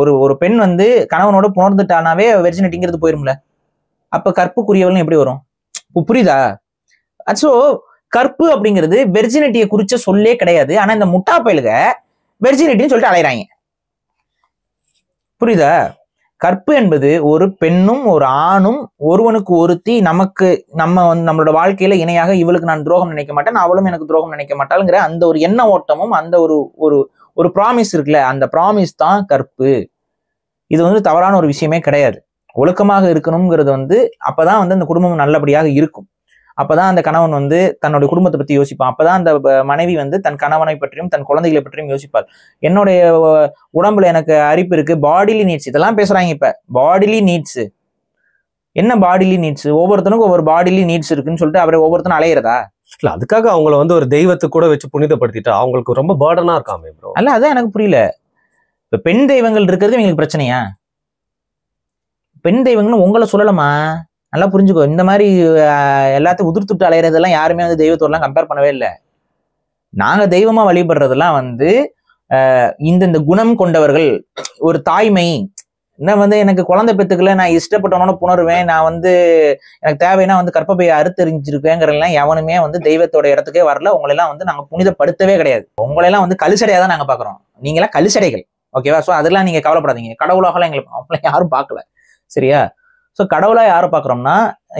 ஒரு பெண் வந்து கணவனோட புணர்ந்துட்டானாவே வெர்ஜினிட்டிங்கிறது போயிரும்ல. அப்ப கற்புக்குரியவள்னு எப்படி வரும்? புரியுதா? சோ கற்பு அப்படிங்கிறது வெர்ஜினிட்டியை குறிச்ச சொல்லே கிடையாது. ஆனா இந்த முட்டா பயலுக வெர்ஜினிட்டின்னு சொல்லிட்டு அலையறாங்க. புரியுதா? கற்பு என்பது ஒரு பெண்ணும் ஒரு ஆணும் ஒருவனுக்கு ஒருத்தி நம்மளோட வாழ்க்கையில இணையாக இவளுக்கு நான் துரோகம் நினைக்க மாட்டேன், அவளும் எனக்கு துரோகம் நினைக்க மாட்டாளுங்கிற அந்த ஒரு எண்ண ஓட்டமும் அந்த ஒரு ப்ராமிஸ் இருக்குல்ல, அந்த ப்ராமிஸ் தான் கற்பு. இது வந்து தவறான ஒரு விஷயமே கிடையாது. ஒழுக்கமாக இருக்கணுங்கிறது வந்து அப்பதான் வந்து அந்த குடும்பம் நல்லபடியாக இருக்கும். அப்பதான் அந்த கணவன் வந்து தன்னுடைய குடும்பத்தை பத்தி யோசிப்பான். அப்பதான் அந்த மனைவி வந்து தன் கணவனை பற்றியும் தன் குழந்தைகளை பற்றியும் யோசிப்பாள். என்னுடைய உடம்புல எனக்கு அரிப்பு இருக்கு, பாடிலி நீட்ஸ், இதெல்லாம் பேசுறாங்க. இப்ப பாடிலி நீட்ஸ் என்ன? பாடிலி நீட்ஸ் ஒவ்வொருத்தனுக்கும் ஒவ்வொரு பாடிலி நீட்ஸ் இருக்குன்னு சொல்லிட்டு அவரை ஒவ்வொருத்தனும் அலையிறதா? இல்ல அதுக்காக அவங்கள வந்து ஒரு தெய்வத்தை கூட வச்சு புனிதப்படுத்திட்டா அவங்களுக்கு ரொம்ப பேர்டனா இருக்காமே ப்ரோ. அல்ல, அதான் எனக்கு புரியல. இப்ப பெண் தெய்வங்கள் இருக்கிறது இவங்களுக்கு பிரச்சனையா? பெண் தெய்வங்கள்னு உங்களை சொல்லலாமா? நல்லா புரிஞ்சுக்கோ. இந்த மாதிரி எல்லாத்தையும் உதிர்த்துட்டு அலையிறதெல்லாம் யாருமே வந்து தெய்வத்தோடலாம் கம்பேர் பண்ணவே இல்லை. நாங்க தெய்வமா வழிபடுறதெல்லாம் வந்து இந்த குணம் கொண்டவர்கள், ஒரு தாய்மை. என்ன வந்து எனக்கு குழந்தை பெத்துக்கல, நான் இஷ்டப்பட்டவனோட புணருவேன், நான் வந்து எனக்கு தேவைன்னா வந்து கற்பப்பையை அறுத்தறிஞ்சிருக்கேங்கிறதெல்லாம் எவனுமே வந்து தெய்வத்தோட இடத்துக்கே வரல. உங்களெல்லாம் வந்து நாங்க புனிதப்படுத்தவே கிடையாது. உங்களெல்லாம் வந்து கழுசடையா தான் நாங்க பாக்குறோம். நீங்களாம் கழுசடைகள், ஓகேவா? ஸோ அதெல்லாம் நீங்க கவலைப்படாதீங்க. கடவுளாகலாம் அவங்கள யாரும் பார்க்கல, சரியா? ஸோ கடவுளா யாரை பார்க்குறோம்னா,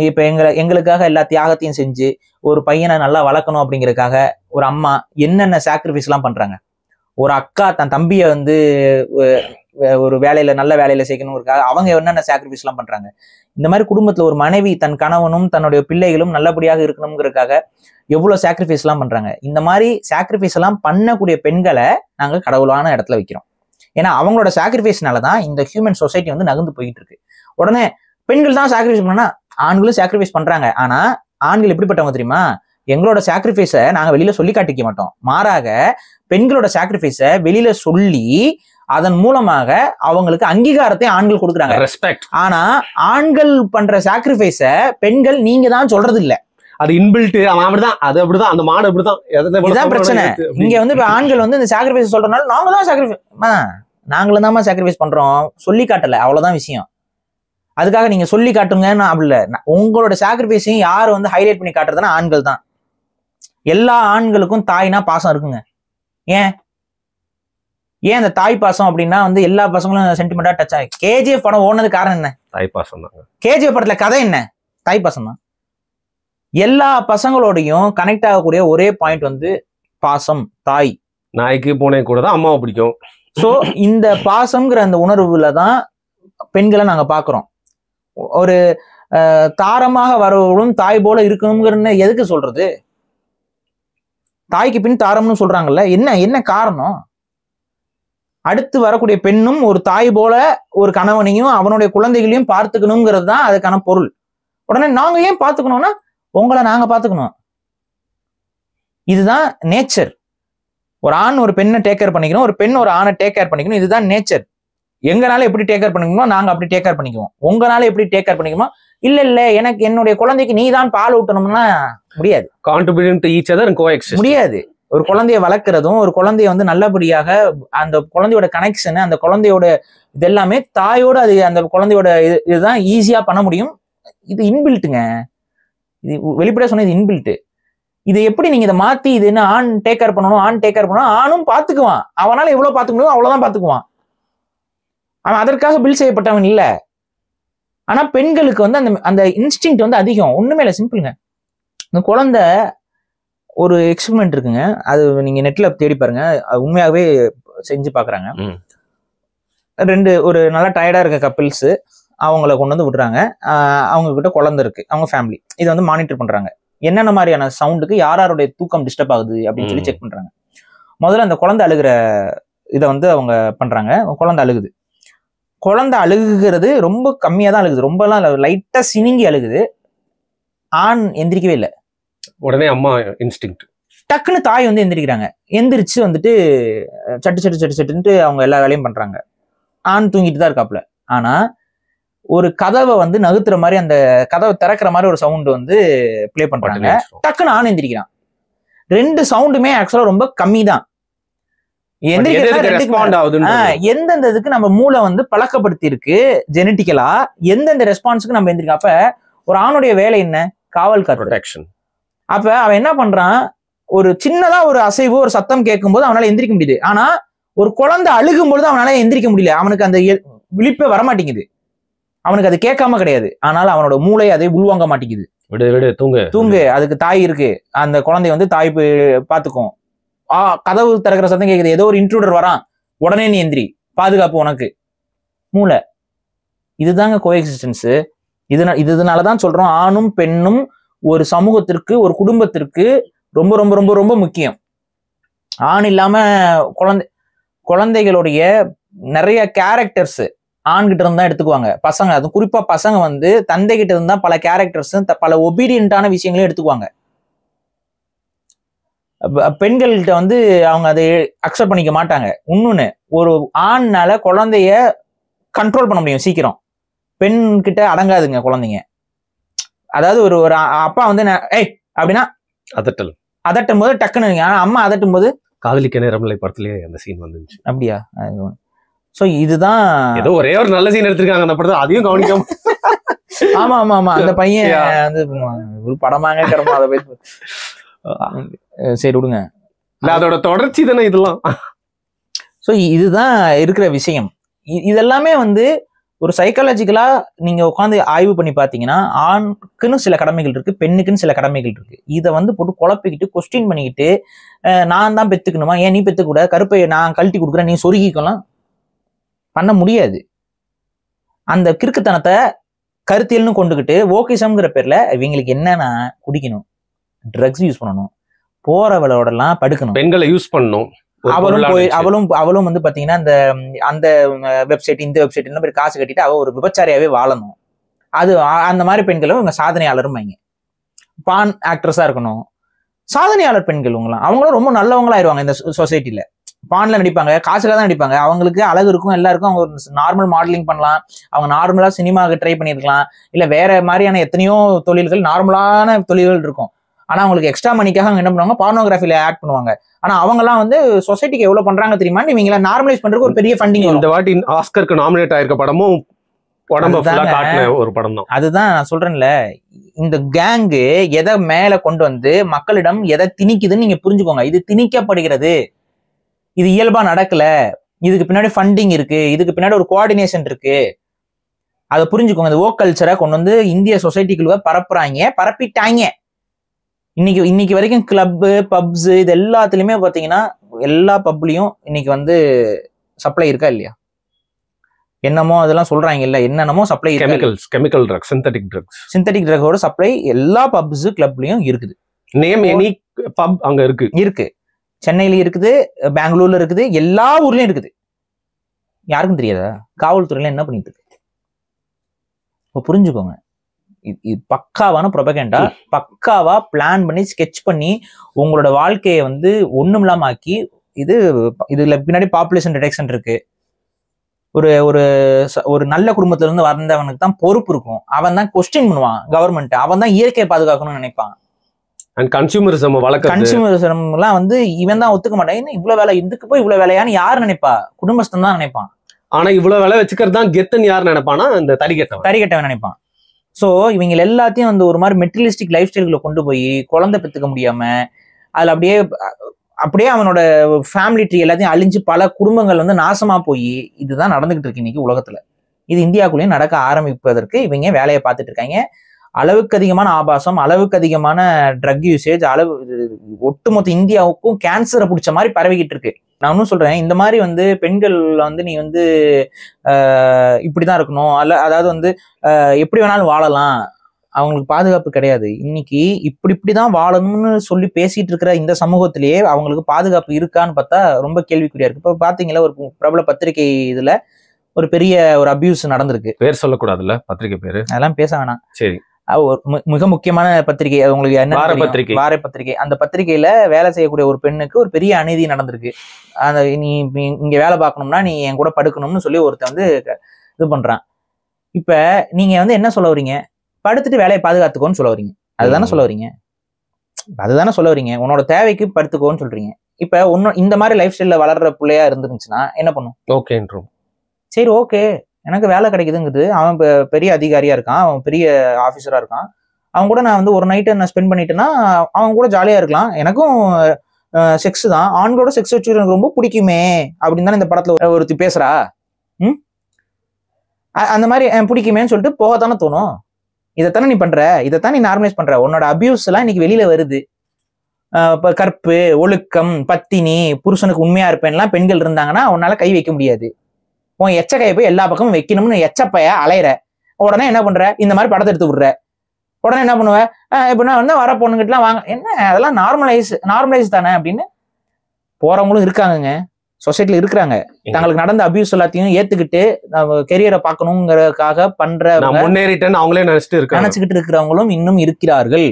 இப்போ எங்களுக்காக எல்லா தியாகத்தையும் செஞ்சு ஒரு பையனை நல்லா வளர்க்கணும் அப்படிங்கிறதுக்காக ஒரு அம்மா என்னென்ன சாக்ரிஃபைஸ்லாம் பண்றாங்க. ஒரு அக்கா தன் தம்பியை வந்து ஒரு வேலையில நல்ல வேலையில சேர்க்கணுங்கிறதுக்காக அவங்க என்னென்ன சாக்ரிஃபைஸ்லாம் பண்றாங்க. இந்த மாதிரி குடும்பத்துல ஒரு மனைவி தன் கணவனும் தன்னுடைய பிள்ளைகளும் நல்லபடியாக இருக்கணுங்கிறதுக்காக எவ்வளவு சாக்ரிஃபைஸ்லாம் பண்றாங்க. இந்த மாதிரி சாக்ரிஃபைஸ் எல்லாம் பண்ணக்கூடிய பெண்களை நாங்க கடவுளான இடத்துல வைக்கிறோம். ஏன்னா அவங்களோட சாக்ரிஃபைஸ்னால தான் இந்த ஹியூமன் சொசைட்டி வந்து நகர்ந்து போயிட்டு இருக்கு. உடனே பெண்கள் தான் சாக்ரிஃபைஸ் பண்ணா ஆண்களும் சாக்ரிஃபைஸ் பண்றாங்க. ஆனா ஆண்கள் எப்படிப்பட்டவங்க தெரியுமா? எங்களோட சாக்ரிஃபைஸை நாங்க வெளியில சொல்லி காட்டிக்க மாட்டோம். மாறாக பெண்களோட சாக்ரிஃபைஸை வெளியில சொல்லி அதன் மூலமாக அவங்களுக்கு அங்கீகாரத்தை ஆண்கள் கொடுக்குறாங்க, ரெஸ்பெக்ட். ஆனா ஆண்கள் பண்ற சாக்ரிஃபைஸை பெண்கள் நீங்க தான் சொல்றது இல்ல. அது இன்பில்ட், அவன் அப்படிதான், அது அப்படிதான், அந்த மாடு அப்படிதான். இதுதான் பிரச்சனை. இங்க வந்து இப்ப ஆண்கள் வந்து இந்த சாக்ரிஃபைஸ் சொல்றதுனால நாங்க தான் சாக்ரிஃபைஸ், நாங்களும் தான் சாக்ரிஃபைஸ் பண்றோம், சொல்லி காட்டல, அவ்வளவுதான் விஷயம். அதுக்காக நீங்க சொல்லி காட்டுங்கன்னு அப்படி இல்லை. உங்களோட சாக்ரிஃபைஸையும் யாரு வந்து ஹைலைட் பண்ணி காட்டுறதுன்னா ஆண்கள் தான். எல்லா ஆண்களுக்கும் தாய்னா பாசம் இருக்குங்க. ஏன் அந்த தாய் பாசம் அப்படின்னா வந்து எல்லா பசங்களும் சென்டிமெண்டா டச் ஆகி கேஜிஎஃப் படம் ஓடுனது காரணம் என்ன? தாய் பாசம் தான். கேஜிஎஃப் படத்துல கதை என்ன? தாய் பாசம் தான். எல்லா பசங்களோடையும் கனெக்ட் ஆகக்கூடிய ஒரே பாயிண்ட் வந்து பாசம், தாய். நாய்க்கு பூனை கூட தான் அம்மாவை பிடிக்கும். ஸோ இந்த பாசம்ங்கிற அந்த உணர்வுல தான் பெண்களை நாங்க பாக்குறோம். ஒரு தாரமாக வரவங்களும் தாய் போல இருக்கணுங்கிறன்னு எதுக்கு சொல்றது? தாய்க்கு பின் தாரம்னு சொல்றாங்கல்ல, என்ன காரணம்? அடுத்து வரக்கூடிய பெண்ணும் ஒரு தாய் போல ஒரு கணவனையும் அவனுடைய குழந்தைகளையும் பார்த்துக்கணுங்கிறது தான் அதுக்கான பொருள். உடனே நாங்க ஏன் பார்த்துக்கணும்னா உங்களை நாங்க பார்த்துக்கணும், இதுதான் நேச்சர். ஒரு ஆண் ஒரு பெண்ணை டேக் கேர் பண்ணிக்கணும், ஒரு பெண் ஒரு ஆணை டேக் கேர் பண்ணிக்கணும், இதுதான் நேச்சர். எங்கனால எப்படி டேக் கேர் பண்ணிக்கணுமோ நாங்க அப்படி டேக் கேர் பண்ணிக்குவோம். உங்களால எப்படி டேக் கேர் பண்ணிக்கணுமோ இல்ல எனக்கு என்னுடைய குழந்தைக்கு நீ தான் பால் ஊட்டணும்னா முடியாது. Contributing to each other and coexist முடியாது. ஒரு குழந்தைய வளர்க்கறதும் ஒரு குழந்தைய வந்து நல்லபடியாக அந்த குழந்தையோட கனெக்ஷன், அந்த குழந்தையோட இது எல்லாமே தாயோட அது அந்த குழந்தையோட இதுதான் ஈஸியா பண்ண முடியும். இது இன்பில்ட்டுங்க. இது வெளிப்படையா சொன்ன இது இன்பில்ட். இது எப்படி நீங்க இதை மாத்தி இது என்ன ஆண் டேக் கேர் பண்ணணும், ஆண் டேக் கேர் பண்ணணும், ஆணும் பாத்துக்குவான். அவனால எவ்வளவு பாத்துக்க முடியும் அவ்வளவுதான் பாத்துக்குவான். அவன் அதற்காக பில் செய்யப்பட்டவன் இல்ல. ஆனா பெண்களுக்கு வந்து அந்த இன்ஸ்டிங்க்ட் வந்து அதிகம். ஒண்ணுமே இல்லை, சிம்பிளுங்க. இந்த குழந்தை ஒரு எக்ஸ்பெரிமெண்ட் இருக்குங்க, அது நீங்க நெட்ல தேடி பாருங்க, அது உண்மையாகவே செஞ்சு பாக்குறாங்க. ஒரு நல்லா டயர்டா இருக்க கப்பிள்ஸ் அவங்கள கொண்டு வந்து விடுறாங்க. அவங்க கிட்ட குழந்தை இருக்கு, அவங்க ஃபேமிலி இதை வந்து மானிட்டர் பண்றாங்க. என்னென்ன மாதிரியான சவுண்டுக்கு யாருடைய தூக்கம் டிஸ்டர்ப் ஆகுது அப்படின்னு சொல்லி செக் பண்றாங்க. முதல்ல அந்த குழந்தை அழுகிற இதை வந்து அவங்க பண்றாங்க. குழந்தை அழுகுது. குழந்தை அழுகுறது ரொம்ப கம்மியா தான் அழுகுது, ரொம்பலாம் லைட்டா சினிங்கி அழுகுது. ஆண் எந்திரிக்கவே இல்லை. உடனே அம்மா இன்ஸ்டிங்க்ட் டக்குன்னு தாய் வந்து எந்திரிக்கிறாங்க. எந்திரிச்சு வந்துட்டு சட்டுன்ட்டு அவங்க எல்லா வேலையும் பண்றாங்க. ஆண் தூங்கிட்டு தான் இருக்காப்புல. ஆனா ஒரு கதவை வந்து நகுத்துற மாதிரி, அந்த கதவை திறக்கிற மாதிரி ஒரு சவுண்ட் வந்து பிளே பண்றாங்க. டக்குன்னு ஆண் எந்திரிக்கிறான். ரெண்டு சவுண்டுமே ஆக்சுவலா ரொம்ப கம்மி தான். எந்தெந்த இதுக்கு நம்ம மூளை வந்து பழக்கப்படுத்தி இருக்கு ஜெனட்டிக்கலா, எந்தெந்த ரெஸ்பான்ஸுக்கு நம்ம எந்திரிக்கோம். அப்ப ஒரு ஆணுடைய வேலை என்ன? காவல் காத்து. அப்ப அவன் என்ன பண்றான்? ஒரு சின்னதா ஒரு அசைவு, ஒரு சத்தம் கேட்கும் போது அவனால எந்திரிக்க முடியுது. ஆனா ஒரு குழந்தை அழுகும் பொழுது அவனால எந்திரிக்க முடியல. அவனுக்கு அந்த விழிப்பே வரமாட்டேங்குது. அவனுக்கு அது கேட்காம கிடையாது, ஆனால் அவனோட மூளை அதை உள்வாங்க மாட்டேங்குது. தூங்கு, அதுக்கு தாய் இருக்கு, அந்த குழந்தைய வந்து தாய் பாத்துக்கும். கதவு திறக்கிற சத்தம் கேக்குது, ஏதோ ஒரு இன்ட்ரூடர் வரான், உடனே நீ எந்திரி, பாதுகாப்பு உனக்கு. மூளை. இதுதாங்க கோஎக்ஸிஸ்டன்ஸ். இதனாலதான் சொல்றோம் ஆணும் பெண்ணும் ஒரு சமூகத்திற்கு, ஒரு குடும்பத்திற்கு ரொம்ப ரொம்ப ரொம்ப ரொம்ப முக்கியம். ஆண் இல்லாம குழந்தைகளுடைய நிறைய கேரக்டர்ஸ் ஆண்கிட்ட இருந்தா எடுத்துக்குவாங்க. பசங்க, அது குறிப்பா பசங்க வந்து தந்தை கிட்ட இருந்தா பல கேரக்டர்ஸ், பல ஒபீடியன்டான விஷயங்களையும் எடுத்துக்குவாங்க. பெண்கள்கிட்ட வந்து அவங்க அதை அக்செப்ட் பண்ணிக்க மாட்டாங்க. இன்னொன்னு, ஒரு ஆண்னால குழந்தைய கண்ட்ரோல் பண்ண முடியும் சீக்கிரம், பெண் கிட்ட அடங்காதுங்க குழந்தைங்க. அதாவது ஒரு அப்பா வந்து ஏய் அப்படின்னா அதட்டும் போது டக்குன்னு, ஆனா அம்மா அதட்டும் போது காதலிக்க நேரமில்லை படத்துலயே அந்த சீன் வந்துச்சு. அப்படியா? சோ இதுதான் ஏதோ ஒரே ஒரு நல்ல சீன் எடுத்திருக்காங்க அந்த படத்தை, அதையும் கவனிக்காம. ஆமா ஆமா ஆமா, அந்த பையன் வந்து ஒரு படமாங்க கிடமா, அதை போய் சரி விடுங்க, அதோட தொடர்ச்சி தானே இதெல்லாம். சோ இதுதான் இருக்கிற விஷயம். இதெல்லாமே வந்து ஒரு சைக்காலஜிக்கலா நீங்க உட்காந்து ஆய்வு பண்ணி பாத்தீங்கன்னா ஆணுக்குன்னு சில கடமைகள் இருக்கு, பெண்ணுக்குன்னு சில கடமைகள் இருக்கு. இதை வந்து போட்டு குழப்பிக்கிட்டு கொஸ்டின் பண்ணிக்கிட்டு நான் தான் பெத்துக்கணுமா, ஏன் நீ பெத்துக்க கூட, கருப்பை நான் கழட்டி கொடுக்குறேன் நீ சொருகிக்கலாம் பண்ண முடியாது. அந்த கிறுக்குத்தனத்தை கருத்தியல்னு கொண்டுகிட்டு ஓகேசம்ங்கிற பேர்ல இவங்களுக்கு என்னன்னா குடிக்கணும், ட்ரக்ஸ் யூஸ் பண்ணணும், போறவளோடலாம் படுக்கணும், பெண்களை யூஸ் பண்ணணும். அவளும் வந்து பாத்தீங்கன்னா அந்த வெப்சைட் இந்த வெப்சைட் பேர் காசு கட்டிட்டு அவ ஒரு விபச்சாரியாவே வாழணும். அது அந்த மாதிரி பெண்களும் இவங்க சாதனையாளரும் பான் ஆக்ட்ரஸா இருக்கணும். சாதனையாளர் பெண்கள் அவங்களும் ரொம்ப நல்லவங்களா ஆயிடுவாங்க இந்த சொசைட்டில. பான்ல நடிப்பாங்க, காசுக்காக தான் நடிப்பாங்க, அவங்களுக்கு அழகு இருக்கும் எல்லாருக்கும், அவங்க நார்மல் மாடலிங் பண்ணலாம், அவங்க நார்மலா சினிமாவுக்கு ட்ரை பண்ணிருக்கலாம், இல்ல வேற மாதிரியான எத்தனையோ தொழில்கள் நார்மலான தொழில்கள் இருக்கும். ஆனா அவங்களுக்கு எக்ஸ்ட்ரா மணிக்காக அவங்க என்ன பண்ணுவாங்க, பார்னோகிராஃபில ஆட் பண்ணுவாங்க. ஆனா அவங்க எல்லாம் வந்து சொசைட்டிக்கு எவ்வளவு பண்றாங்க தெரியுமா, இவங்க நார்மலைஸ் பண்றதுக்கு ஒரு பெரிய ஃபண்டிங். இந்த வாட்டி ஆஸ்கருக்கு நாமினேட் ஆயிருக்க படமும் ஒரு படம் தான். அதுதான் நான் சொல்றேன்ல, இந்த கேங்கு எதை மேல கொண்டு வந்து மக்களிடம் எதை திணிக்குதுன்னு நீங்க புரிஞ்சுக்கோங்க. இது திணிக்கப்படுகிறது, இது இயல்பா நடக்கல, இதுக்கு பின்னாடி ஃபண்டிங் இருக்கு, இதுக்கு பின்னாடி ஒரு கோஆர்டினேஷன் இருக்கு. அதை புரிஞ்சுக்கோங்க. இந்த ஓக் கல்ச்சரை கொண்டு வந்து இந்திய சொசைட்டிக்குள்ள பரப்பிட்டாங்க. இன்னைக்கு வரைக்கும் கிளப்பு பப்ஸ் இது எல்லாத்துலயுமே பாத்தீங்கன்னா எல்லா பப்லயும் இன்னைக்கு வந்து சப்ளை இருக்கா இல்லையா, என்னமோ அதெல்லாம் சொல்றாங்க இல்ல, என்னென்னமோ சப்ளை, கெமிக்கல் ட்ரக்ஸ், சிந்தட்டிக் ட்ரக்கோட சப்ளை எல்லா பப்ஸ் கிளப்லயும் இருக்குது. நேம் எனி பப் அங்க இருக்கு. சென்னையில இருக்குது, பெங்களூர்ல இருக்குது, எல்லா ஊர்லயும் இருக்குது. யாருக்கும் தெரியாதா? காவல்துறையில என்ன பண்ணிட்டு இருக்கு புரிஞ்சுக்கோங்க. இது பக்காவான ப்ரொபகண்டா, பக்காவா பிளான் பண்ணி ஸ்கெட்ச் பண்ணி உங்களோட வாழ்க்கையை வந்து ஒண்ணும் இல்லாம ஆக்கி, இதுல பின்னாடி பாப்புலேஷன் ரிடக்ஷன் இருக்கு. ஒரு நல்ல குடும்பத்துல இருந்து வந்தவனுக்கு தான் பொறுப்பு இருக்கும், அவன் தான் கொஸ்டின் பண்ணுவான் கவர்மெண்ட், அவன் தான் இயற்கையை பாதுகாக்கணும்னு நினைப்பான். கன்சியூமரிசம் எல்லாம் வந்து இவன் தான் ஒத்துக்க மாட்டான். இவ்வளவு வேலை இதுக்கு போய் இவ்வளவு வேலையான்னு யாரு நினைப்பா? குடும்பஸ்தன் தான் நினைப்பான். ஆனா இவ்வளவு வேலை வச்சுக்கிறது தான் கெத்துன்னு யாரு நினைப்பானா? இந்த தரிகட்டவன் நினைப்பான். சோ இவங்க எல்லாத்தையும் வந்து ஒரு மாதிரி மெட்டீரியலிஸ்டிக் லைஃப் ஸ்டைல்களை கொண்டு போய் குழந்தை பெற்றுக்க முடியாம அதுல அப்படியே அவனோட ஃபேமிலி ட்ரீ எல்லாத்தையும் அழிஞ்சு பல குடும்பங்கள் வந்து நாசமா போய் இதுதான் நடந்துகிட்டு இருக்கு இன்னைக்கு உலகத்துல. இது இந்தியாவுக்குள்ளேயும் நடக்க ஆரம்பிப்பதற்கு இவங்க வேலையை பார்த்துட்டு இருக்காங்க. அளவுக்கு அதிகமான ஆபாசம், அளவுக்கு அதிகமான ட்ரக் யூசேஜ், ஒட்டுமொத்த இந்தியாவுக்கும் கேன்சரை பிடிச்ச மாதிரி பரவிக்கிட்டு இருக்கு. நான் ஒன்னும் சொல்றேன், இந்த மாதிரி வந்து பெண்கள் வந்து நீ வந்து இப்படிதான் இருக்கணும், அதாவது வந்து எப்படி வேணாலும் வாழலாம், அவங்களுக்கு பாதுகாப்பு கிடையாது. இன்னைக்கு இப்படிதான் வாழணும்னு சொல்லி பேசிட்டு இருக்கிற இந்த சமூகத்திலேயே அவங்களுக்கு பாதுகாப்பு இருக்கான்னு பார்த்தா ரொம்ப கேள்விக்குறியா இருக்கு. இப்ப பாத்தீங்களா, ஒரு பிரபல பத்திரிகை இதுல ஒரு பெரிய ஒரு அபியூஸ் நடந்திருக்கு. பேர் சொல்லக்கூடாதுல்ல, பத்திரிகை பேரு, அதெல்லாம் பேச வேணாம். சரி. மிக முக்கியமான பத்திரிகை, உங்களுக்கு என்ன வார பத்திரிகை. அந்த பத்திரிகையில வேலை செய்யக்கூடிய ஒரு பெண்ணுக்கு ஒரு பெரிய அநீதி நடந்திருக்கு. அந்த நீ இங்க வேலை பார்க்கணும்னா நீ என் கூட படுக்கணும்னு சொல்லி ஒருத்தன் வந்து இது பண்றான். இப்ப நீங்க வந்து என்ன சொல்ல வரீங்க? படுத்துட்டு வேலையை பாதுகாத்துக்கோன்னு சொல்ல வரீங்க, அதுதானே சொல்ல வரீங்க. உன்னோட தேவைக்கு படுத்துக்கோன்னு சொல்றீங்க. இப்ப இந்த மாதிரி லைஃப் ஸ்டைல்ல வளர்ற பிள்ளையா இருந்துருந்துச்சுன்னா என்ன பண்ணும்? ஓகேன்றோம். சரி, ஓகே, எனக்கு வேலை கிடைக்குதுங்குது, அவன் பெரிய அதிகாரியா இருக்கான், அவன் பெரிய ஆஃபீஸரா இருக்கான், அவன் கூட நான் வந்து ஒரு நைட்டை நான் ஸ்பெண்ட் பண்ணிட்டேன்னா அவன் கூட ஜாலியா இருக்கலாம், எனக்கும் செக்ஸ் தான், ஆண்களோட செக்ஸ் வச்சு எனக்கு ரொம்ப பிடிக்குமே அப்படின்னு தானே இந்த படத்துல ஒருத்தி பேசுறா. அந்த மாதிரி பிடிக்குமேன்னு சொல்லிட்டு போகத்தானே தோணும். இதைத்தானே நீ பண்ற, இதைத்தான் நீ நார்மலைஸ் பண்ற. உன்னோட அபியூஸ் எல்லாம் இன்னைக்கு வெளியில வருது. கற்பு, ஒழுக்கம், பத்தினி, புருஷனுக்கு உண்மையா இருப்பேன்லாம் பெண்கள் இருந்தாங்கன்னா உன்னால கை வைக்க முடியாது. உன் எச்சக்கையை போய் எல்லா பக்கமும் வைக்கணும்னு எச்சப்பைய அலையிற, உடனே என்ன பண்ற? இந்த மாதிரி படத்தை எடுத்து விடுற. உடனே என்ன பண்ணுவ? இப்படின்னா வந்து வர பொண்ணுகிட்டலாம் வாங்க, என்ன அதெல்லாம் நார்மலைஸ் தானே அப்படின்னு போறவங்களும் இருக்காங்க, சொசைட்டில இருக்கிறாங்க. தங்களுக்கு நடந்த அபியூஸ் எல்லாத்தையும் ஏத்துக்கிட்டு கெரியரை பார்க்கணுங்கிறதுக்காக முன்னேறிட்டேன்னு அவங்களே நினைச்சுக்கிட்டு இருக்கிறவங்களும் இன்னும் இருக்கிறார்கள்.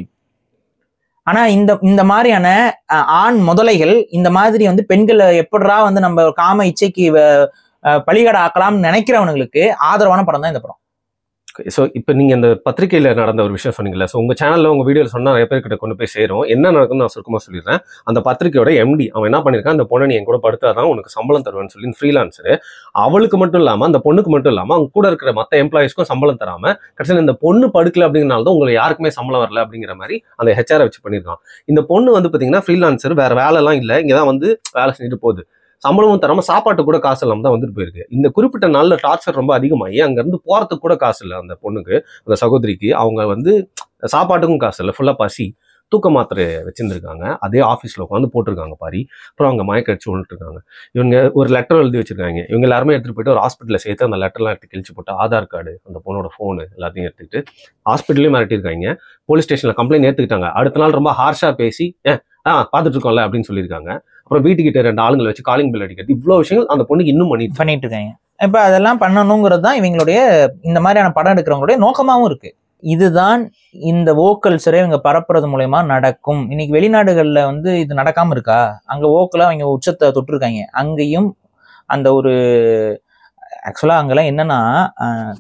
ஆனா இந்த மாதிரியான ஆண் முதலைகள் இந்த மாதிரி வந்து பெண்களை எப்படா வந்து நம்ம காம இச்சைக்கு பலிகடை ஆக்கலாம்னு நினைக்கிறவனுங்களுக்கு ஆதரவான படம் தான் இந்த படம். ஸோ இப்போ நீங்கள் இந்த பத்திரிகையில் நடந்த ஒரு விஷயம் சொன்னீங்களா, ஸோ உங்கள் சேனலில் உங்கள் வீடியோவில் சொன்னால் நிறைய பேர்கிட்ட கொண்டு போய் சேரும். என்ன நடக்குன்னு நான் சுருக்கமாக சொல்லிடுறேன். அந்த பத்திரிகையோட எம்டி அவன் என்ன பண்ணியிருக்கான், அந்த பொண்ணை நீ என் கூட படுத்தாதான் உனக்கு சம்பளம் தருவேன்னு சொல்லி ஃப்ரீலான்சரு அவளுக்கு மட்டும் இல்லாமல் அந்த பொண்ணுக்கு மட்டும் இல்லாமல் அவங்க கூட இருக்கிற மற்ற எம்ப்ளாயிஸ்க்கும் சம்பளம் தராமல் கடைசியில் இந்த பொண்ணு படுக்கல அப்படிங்கிறனால தான் உங்களுக்கு யாருக்குமே சம்பளம் வரல அப்படிங்கிற மாதிரி அந்த ஹெச்ஆரை வச்சு பண்ணியிருக்கான். இந்த பொண்ணு வந்து பார்த்தீங்கன்னா ஃப்ரீலான்சர், வேறு வேலைலாம் இல்லை, இங்கே தான் வந்து வேலை செஞ்சுட்டு போகுது. சம்பளமும் தராம சாப்பாட்டு கூட காசு இல்லாம தான் வந்துட்டு போயிருக்கு. இந்த குறிப்பிட்ட நாள்ல டார்ச்சர் ரொம்ப அதிகமாகி அங்க இருந்து போறதுக்கு கூட காசு இல்லை அந்த பொண்ணுக்கு, அந்த சகோதரிக்கு. அவங்க வந்து சாப்பாட்டுக்கும் காசு இல்லை, ஃபுல்லா பசி. தூக்க மாத்திரை வச்சிருந்துருக்காங்க, அதே ஆஃபீஸில் உட்காந்து போட்டிருக்காங்க பாரி. அப்புறம் அவங்க மயக்க அடிச்சு விழுட்டு இருக்காங்க. இவங்க ஒரு லெட்டர் எழுதி வச்சிருக்காங்க. இவங்க எல்லாருமே எடுத்துகிட்டு போயிட்டு ஒரு ஹாஸ்பிட்டலில் சேர்த்து அந்த லெட்டர்லாம் எடுத்து கிழிச்சு போட்டு ஆதார் கார்டு, அந்த பொண்ணோட ஃபோனு எல்லாத்தையும் எடுத்துக்கிட்டு ஹாஸ்பிட்டலையும் மிரட்டியிருக்காங்க. போலீஸ் ஸ்டேஷனில் கம்ப்ளைண்ட் ஏற்றுக்கிட்டாங்க. அடுத்த நாள் ரொம்ப ஹார்ஷாக பேசி பார்த்துட்டு இருக்கோம்ல அப்படின்னு சொல்லியிருக்காங்க. அப்புறம் வீட்டுக்கிட்ட 2 ஆளுங்களை வச்சு காலிங் பெல் அடிக்கிறது, இவ்வளோ விஷயங்கள் அந்த பொண்ணுக்கு இன்னும் பண்ணிட்டு இருக்காங்க. இப்போ அதெல்லாம் பண்ணணுங்கிறது தான் இவங்களுடைய இந்த மாதிரியான படம் எடுக்கிறவங்களுடைய நோக்கமாகவும் இருக்கு. இதுதான் இந்த வோக்கல்ஸரை இவங்க பரப்புறது மூலயமா நடக்கும். இன்னைக்கு வெளிநாடுகள்ல வந்து இது நடக்காம இருக்கா? அங்க வோக்கலா அவங்க உச்சத்தை தொட்டிருக்காங்க. அங்கேயும் அந்த ஒரு ஆக்சுவலா அங்கெல்லாம் என்னன்னா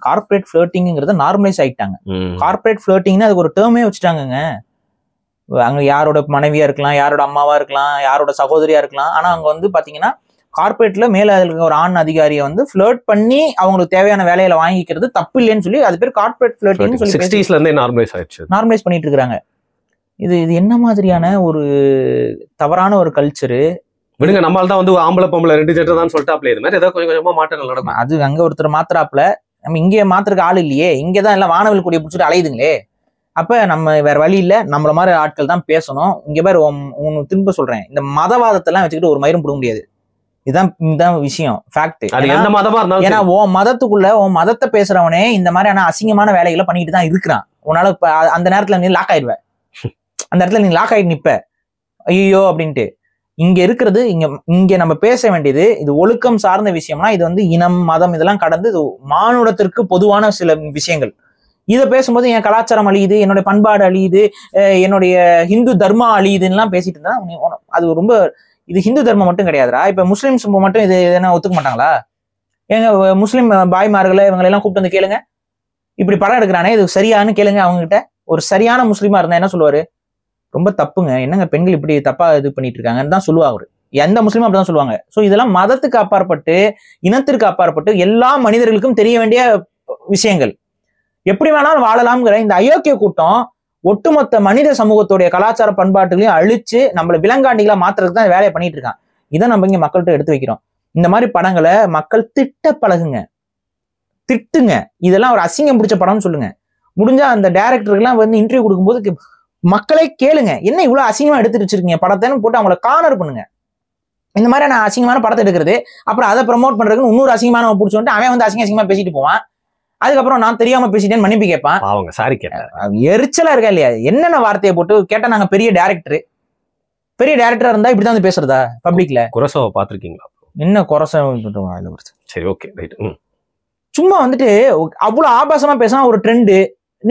கார்பரேட் ஃபிளர்ட்டிங்கிறத நார்மலைஸ் ஆயிட்டாங்க. கார்பரேட் ஃபிளர்ட்டிங்னு அதுக்கு ஒரு டேர்மே வச்சுட்டாங்கங்க. அங்க யாரோட மனைவியா இருக்கலாம், யாரோட அம்மாவா இருக்கலாம், யாரோட சகோதரியா இருக்கலாம். ஆனா அங்க வந்து பாத்தீங்கன்னா கார்பரேட்ல மேல இருக்க ஒரு ஆண் அதிகாரியை வந்து ஃபிளர்ட் பண்ணி அவங்களுக்கு தேவையான வேலையில வாங்கிக்கிறது தப்பு இல்லைன்னு சொல்லி அது பேர் கார்பரேட் ஃபிளர்ட்டிங்னு சொல்லி 60ஸ்ல இருந்தே நார்மலைஸ் பண்ணிட்டு இருக்காங்க. இது என்ன மாதிரியான ஒரு தவறான ஒரு கல்ச்சரு? விடுங்க, நம்மளால தான் வந்து ஆம்பளை பொம்பளை 2 ஜெண்டர் தான் சொல்லிட்டாப்ல. இது மாதிரி ஏதாவது கொஞ்சம் கொஞ்சமா மாற்றங்கள் நடக்கும். அது அங்க ஒருத்தர் மாத்திராப்ல, நம்ம இங்கே மாத்திரக்கு ஆள் இல்லையே. இங்கதான் எல்லாம் வானவில் கூடிய பிடிச்சிட்டு அலையுதுங்களே. அப்ப நம்ம வேற வழி இல்ல, நம்மள மாதிரி ஆட்கள் தான் பேசணும். இங்க பேர் ஒன்னு திரும்ப சொல்றேன், இந்த மதவாதத்தெல்லாம் வச்சுக்கிட்டு ஒரு மயிரும் போட முடியாது. இதுதான் விஷயம், ஃபேக்ட். ஏன்னா உன் மதத்துக்குள்ள உன் மதத்தை பேசுறவனே இந்த மாதிரியான அசிங்கமான வேலைகளை பண்ணிட்டு தான் இருக்கிறான். உன்னால அந்த நேரத்துல நீ லாக் ஆயிடுவ, அந்த இடத்துல நீ லாக் ஆயிட்டு நிப்ப, ஐயோ அப்படின்ட்டு. இங்க இருக்கிறது இங்க நம்ம பேச வேண்டியது இது ஒழுக்கம் சார்ந்த விஷயம்னா இது வந்து இனம் மதம் இதெல்லாம் கடந்து இது மானுடத்திற்கு பொதுவான சில விஷயங்கள். இதை பேசும்போது என் கலாச்சாரம் அழியுது, என்னுடைய பண்பாடு அழியுது, என்னுடைய ஹிந்து தர்மா அழியுதுன்னெலாம் பேசிட்டு இருந்தா அது ரொம்ப, இது ஹிந்து தர்மம் மட்டும் கிடையாதுடா. இப்ப முஸ்லிம்ஸ் மட்டும் இது என்ன ஒத்துக்க மாட்டாங்களா? எங்க முஸ்லிம் பாய்மார்களை இவங்களெல்லாம் கூப்பிட்டு வந்து கேளுங்க, இப்படி படம் எடுக்கிறானே இது சரியானு கேளுங்க அவங்க கிட்ட. ஒரு சரியான முஸ்லீமா இருந்தா என்ன சொல்லுவாரு? ரொம்ப தப்புங்க, என்னங்க பெண்கள் இப்படி தப்பா இது பண்ணிட்டு இருக்காங்கன்னு தான் சொல்லுவாங்க அவரு. எந்த முஸ்லீமும் அப்படிதான் சொல்லுவாங்க. ஸோ இதெல்லாம் மதத்துக்கு அப்பாற்பட்டு இனத்திற்கு அப்பாற்பட்டு எல்லா மனிதர்களுக்கும் தெரிய வேண்டிய விஷயங்கள். எப்படி வேணாலும் வாழலாம்ங்கிற இந்த அயோக்கிய கூட்டம் ஒட்டுமொத்த மனித சமூகத்துடைய கலாச்சார பண்பாட்டுகளையும் அழிச்சு நம்மள விலங்காண்டிகளா மாத்துறதுக்கு தான் வேலையை பண்ணிட்டு இருக்கான். இதை நம்ம இங்க மக்கள்கிட்ட எடுத்து வைக்கிறோம். இந்த மாதிரி படங்களை மக்கள் திட்ட பழகுங்க, திட்டுங்க. இதெல்லாம் ஒரு அசிங்கம் பிடிச்ச படம்னு சொல்லுங்க. முடிஞ்சா அந்த டைரக்டருக்குலாம் வந்து இன்டர்வியூ கொடுக்கும்போது மக்களே கேளுங்க, என்ன இவ்வளவு அசிங்கமா எடுத்துட்டு வச்சிருக்கீங்க படத்தைன்னு போட்டு அவங்கள கார்னர் பண்ணுங்க. இந்த மாதிரி நான் அசிங்கமான படத்தை எடுக்கிறது, அப்புறம் அதை ப்ரமோட் பண்றதுக்கு இன்னொரு அசிங்கமான பிடிச்சோன்ட்டு அவன் வந்து அசிங்கமா பேசிட்டு போவான். அதுக்கப்புறம் நான் தெரியாம பேசிட்டேன்னு மன்னிப்பு கேட்பான். அவங்க சாரி கேட்டேன், எரிச்சலா இருக்கா இல்லையா? என்னென்ன வார்த்தையை போட்டு கேட்டா நாங்க பெரிய டேரக்டரா இருந்தா இப்படிதான் வந்து பேசுறதா பப்ளிக்ல? குரசோவை பாத்திருக்கீங்களா? என்ன குரசோ? சரி, ஓகே, ரைட். சும்மா வந்துட்டு அவ்வளவு ஆபாசமா பேசினா ஒரு ட்ரெண்டு.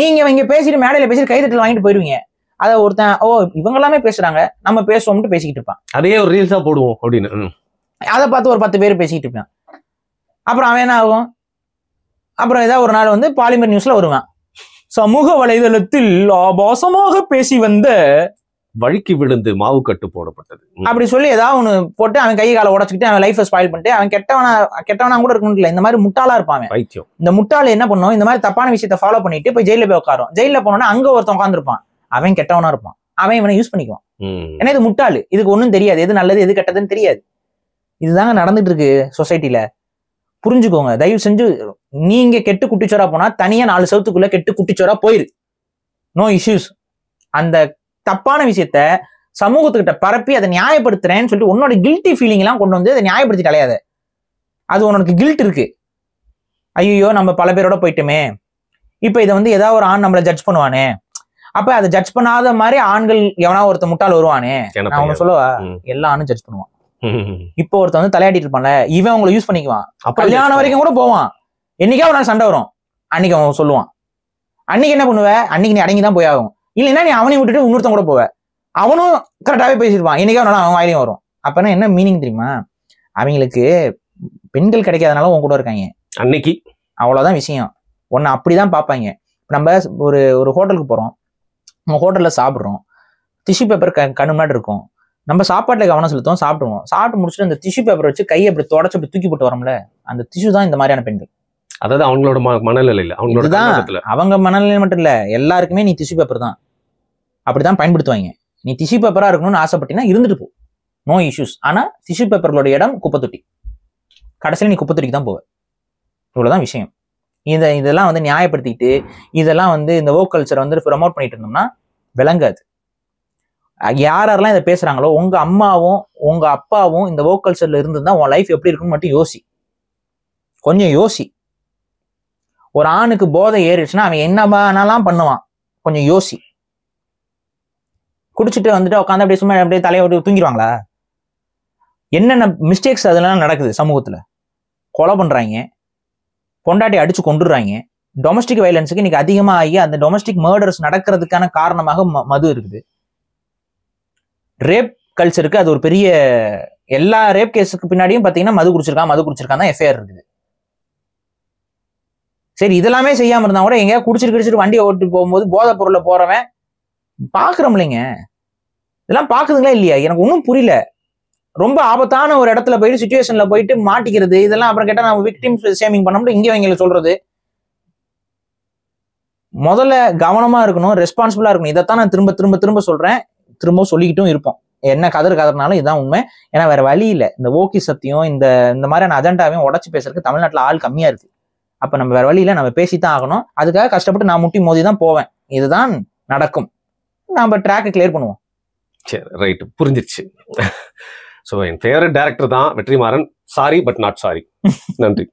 நீங்க இங்க பேசிட்டு மேடையில பேசிட்டு கைதட்டல் வாங்கிட்டு போயிருவீங்க. அதை ஒருத்தன் இவங்க எல்லாமே பேசுறாங்க நம்ம பேசுவோம்னு பேசிக்கிட்டு இருப்பான். அதையே ஒரு ரீல்ஸா போடுவோம் அப்படின்னு அதை பார்த்து ஒரு 10 பேர் பேசிக்கிட்டு இருப்பான். அப்புறம் அவன் என்ன ஆகும்? அப்புறம் ஏதாவது ஒரு நாள் வந்து பாலிமர் நியூஸ்ல வருவான், சமூக வலைதளத்தில் ஆபாசமாக பேசி வந்த வழுக்கி விழுந்து மாவு கட்டு போடப்பட்டது அப்படி சொல்லி ஏதாவது ஒண்ணு போட்டு அவன் கை காலை உடச்சுக்கிட்டு அவன் லைஃபை ஸ்பாயில் பண்ணிட்டு அவன் கெட்டவனா கூட இருக்கணும் இல்ல, இந்த மாதிரி முட்டாளா இருப்பான். இந்த முட்டாள் என்ன பண்ணும்? இந்த மாதிரி தப்பான விஷயத்த ஃபாலோ பண்ணிட்டு போய் ஜெயில போய் உட்காரும். ஜெயில போனோம்னா அங்க ஒருத்தன் உட்காந்துருப்பான், அவன் கெட்டவனா இருப்பான், அவன் இவனை யூஸ் பண்ணிக்குவான். ஏன்னா இது முட்டாளு, இதுக்கு ஒன்றும் தெரியாது, எது நல்லது எது கெட்டதுன்னு தெரியாது. இதுதாங்க நடந்துட்டு இருக்கு சொசைட்டில. புரிஞ்சுக்கோங்க தயவு செஞ்சு. நீங்க கெட்டு குட்டிச்சோரா போனா தனியா 4 செவத்துக்குள்ள கெட்டு குட்டிச்சோரா போயிரு, நோ இஷ்யூஸ். அந்த தப்பான விஷயத்த சமூகத்துக்கிட்ட பரப்பி அதை நியாயப்படுத்துறேன்னு சொல்லிட்டு உன்னோட கில்ட்டி ஃபீலிங் எல்லாம் கொண்டு வந்து அதை நியாயப்படுத்திட்டு அலையாத. அது உனக்கு கில்ட் இருக்கு, ஐயோ நம்ம பல பேரோட போயிட்டோமே, இப்ப இதை வந்து ஏதாவது ஒரு ஆண் நம்மளை ஜட்ஜ் பண்ணுவானே, அப்ப அதை ஜட்ஜ் பண்ணாத மாதிரி ஆண்கள் எவனா ஒருத்த முட்டாள் வருவானே, நான் ஒண்ணு சொல்லவா, எல்லா ஆணும் ஜட்ஜ் பண்ணுவான். இப்போ ஒருத்த வந்து தலையாட்டிட்டு இருப்பான்ல, இவன் உங்களை யூஸ் பண்ணிக்குவான், கல்யாணம் வரைக்கும் கூட போவான். என்னைக்கா ஒரு நாள் சண்டை வரும், அன்னைக்கு அவன் சொல்லுவான். அன்னைக்கு என்ன பண்ணுவ? அன்னைக்கு நீ அடங்கிதான் போய் ஆகும். இல்லைன்னா நீ அவனையும் விட்டுட்டு இன்னொருத்தன் கூட போவ, அவனும் கரெக்டாவே பேசியிருப்பான், என்னைக்கா ஒரு நாள் அவன் வாயிலையும் வரும். அப்பனா என்ன மீனிங் தெரியுமா? அவங்களுக்கு பெண்கள் கிடைக்காதனால உன் கூட இருக்காங்க அன்னைக்கு, அவ்வளவுதான் விஷயம். உன்னை அப்படிதான் பார்ப்பாங்க. நம்ம ஒரு ஹோட்டலுக்கு போறோம், நம்ம ஹோட்டல்ல சாப்பிட்றோம், டிஷ்யூ பேப்பர் கண்ணு முன்னாடி இருக்கும், நம்ம சாப்பாட்டுல கவனம் செலுத்துவோம், சாப்பிடுவோம். சாப்பிட்டு முடிச்சுட்டு அந்த டிஷ்யூ பேப்பர் வச்சு கையை அப்படி தொடச்சு அப்படி தூக்கி போட்டு வரோம்ல, அந்த டிஷ்யூ தான் இந்த மாதிரியான பெண்கள். அதாவது அவங்களோட மனநிலையில, அவங்களோட அவங்க மனநிலை மட்டும் இல்ல, எல்லாருக்குமே நீ டிஷ்யூ பேப்பர் தான், அப்படிதான் பயன்படுத்துவாங்க. நீ டிஷ்யூ பேப்பரா இருக்கணும்னு ஆசைப்பட்டீங்கன்னா இருந்துட்டு போ, நோ இஷ்யூஸ். ஆனா டிஷ்யூ பேப்பர்களோட இடம் குப்பை தொட்டி, கடைசியில் நீ குப்பை தொட்டிக்கு தான் போவ. இவ்வளவுதான் விஷயம். இதெல்லாம் வந்து நியாயப்படுத்திட்டு இதெல்லாம் வந்து இந்த வோக் கல்ச்சரை வந்து ப்ரமோட் பண்ணிட்டு இருந்தோம்னா விளங்காது. யாரெல்லாம் இதை பேசுறாங்களோ உங்க அம்மாவும் உங்க அப்பாவும் இந்த வோக் கல்ச்சர்ல இருந்திருந்தா உன் லைஃப் எப்படி இருக்குன்னு மட்டும் யோசி, கொஞ்சம் யோசி. ஒரு ஆணுக்கு போதை ஏறிடுச்சுன்னா அவன் என்னலாம் பண்ணுவான், கொஞ்சம் யோசி. குடிச்சிட்டு வந்துட்டு உட்காந்து அப்படியே சும்மா அப்படியே தலையை விட்டு தூங்கிடுவாங்களா? என்னென்ன மிஸ்டேக்ஸ் அதெல்லாம் நடக்குது சமூகத்துல. கொலை பண்றாங்க, பொண்டாட்டி அடிச்சு கொண்டுடுறாங்க. டொமஸ்டிக் வயலன்ஸுக்கு இன்னைக்கு அதிகமாக ஆகி அந்த டொமஸ்டிக் மர்டர்ஸ் நடக்கிறதுக்கான காரணமாக மது இருக்குது. ரேப் கல்ச்சருக்கு அது ஒரு பெரிய, எல்லா ரேப் கேஸுக்கு பின்னாடியும் பாத்தீங்கன்னா மது குடிச்சிருக்கான் தான் எஃப்ஐஆர் இருக்குது. சரி, இதெல்லாமே செய்யாம இருந்தா கூட எங்கேயா குடிச்சிட்டு வண்டியை ஓட்டு போகும்போது போதை பொருளை போறவன் பாக்குறோம் இல்லைங்க, இதெல்லாம் பாக்குதுங்களா இல்லையா? எனக்கு ஒன்றும் புரியல. ரொம்ப ஆபத்தான ஒரு இடத்துல போயிட்டு சிச்சுவேஷன்ல போயிட்டு மாட்டிக்கிறது, இதெல்லாம் அப்புறம் கேட்டா நம்ம விக்டிம் ஷேமிங் பண்ண முடியும். இங்கே இவங்களை சொல்றது முதல்ல கவனமா இருக்கணும், ரெஸ்பான்சிபிளா இருக்கணும். இதைத்தான் நான் திரும்ப சொல்றேன், திரும்ப சொல்லிக்கிட்டும் இருப்போம். என்ன கதறினாலும் இதுதான் உண்மை. ஏன்னா வேற வழி இல்லை. இந்த ஓகி சத்தியம் இந்த மாதிரியான அஜெண்டாவையும் உடச்சு பேசுறதுக்கு தமிழ்நாட்டில் ஆள் கம்மியா இருக்கு. அப்ப நம்ம வேற வழியில நம்ம பேசித்தான் ஆகணும். அதுக்காக கஷ்டப்பட்டு நான் முட்டி மோதி தான் போவேன். இதுதான் நடக்கும். நம்ம ட்ராக்கை கிளியர் பண்ணுவோம். சரி, ரைட், புரிஞ்சிருச்சு. ஸோ என் ஃபேவரட் டைரக்டர் தான் Vetrimaaran. Sorry but not sorry. நன்றி.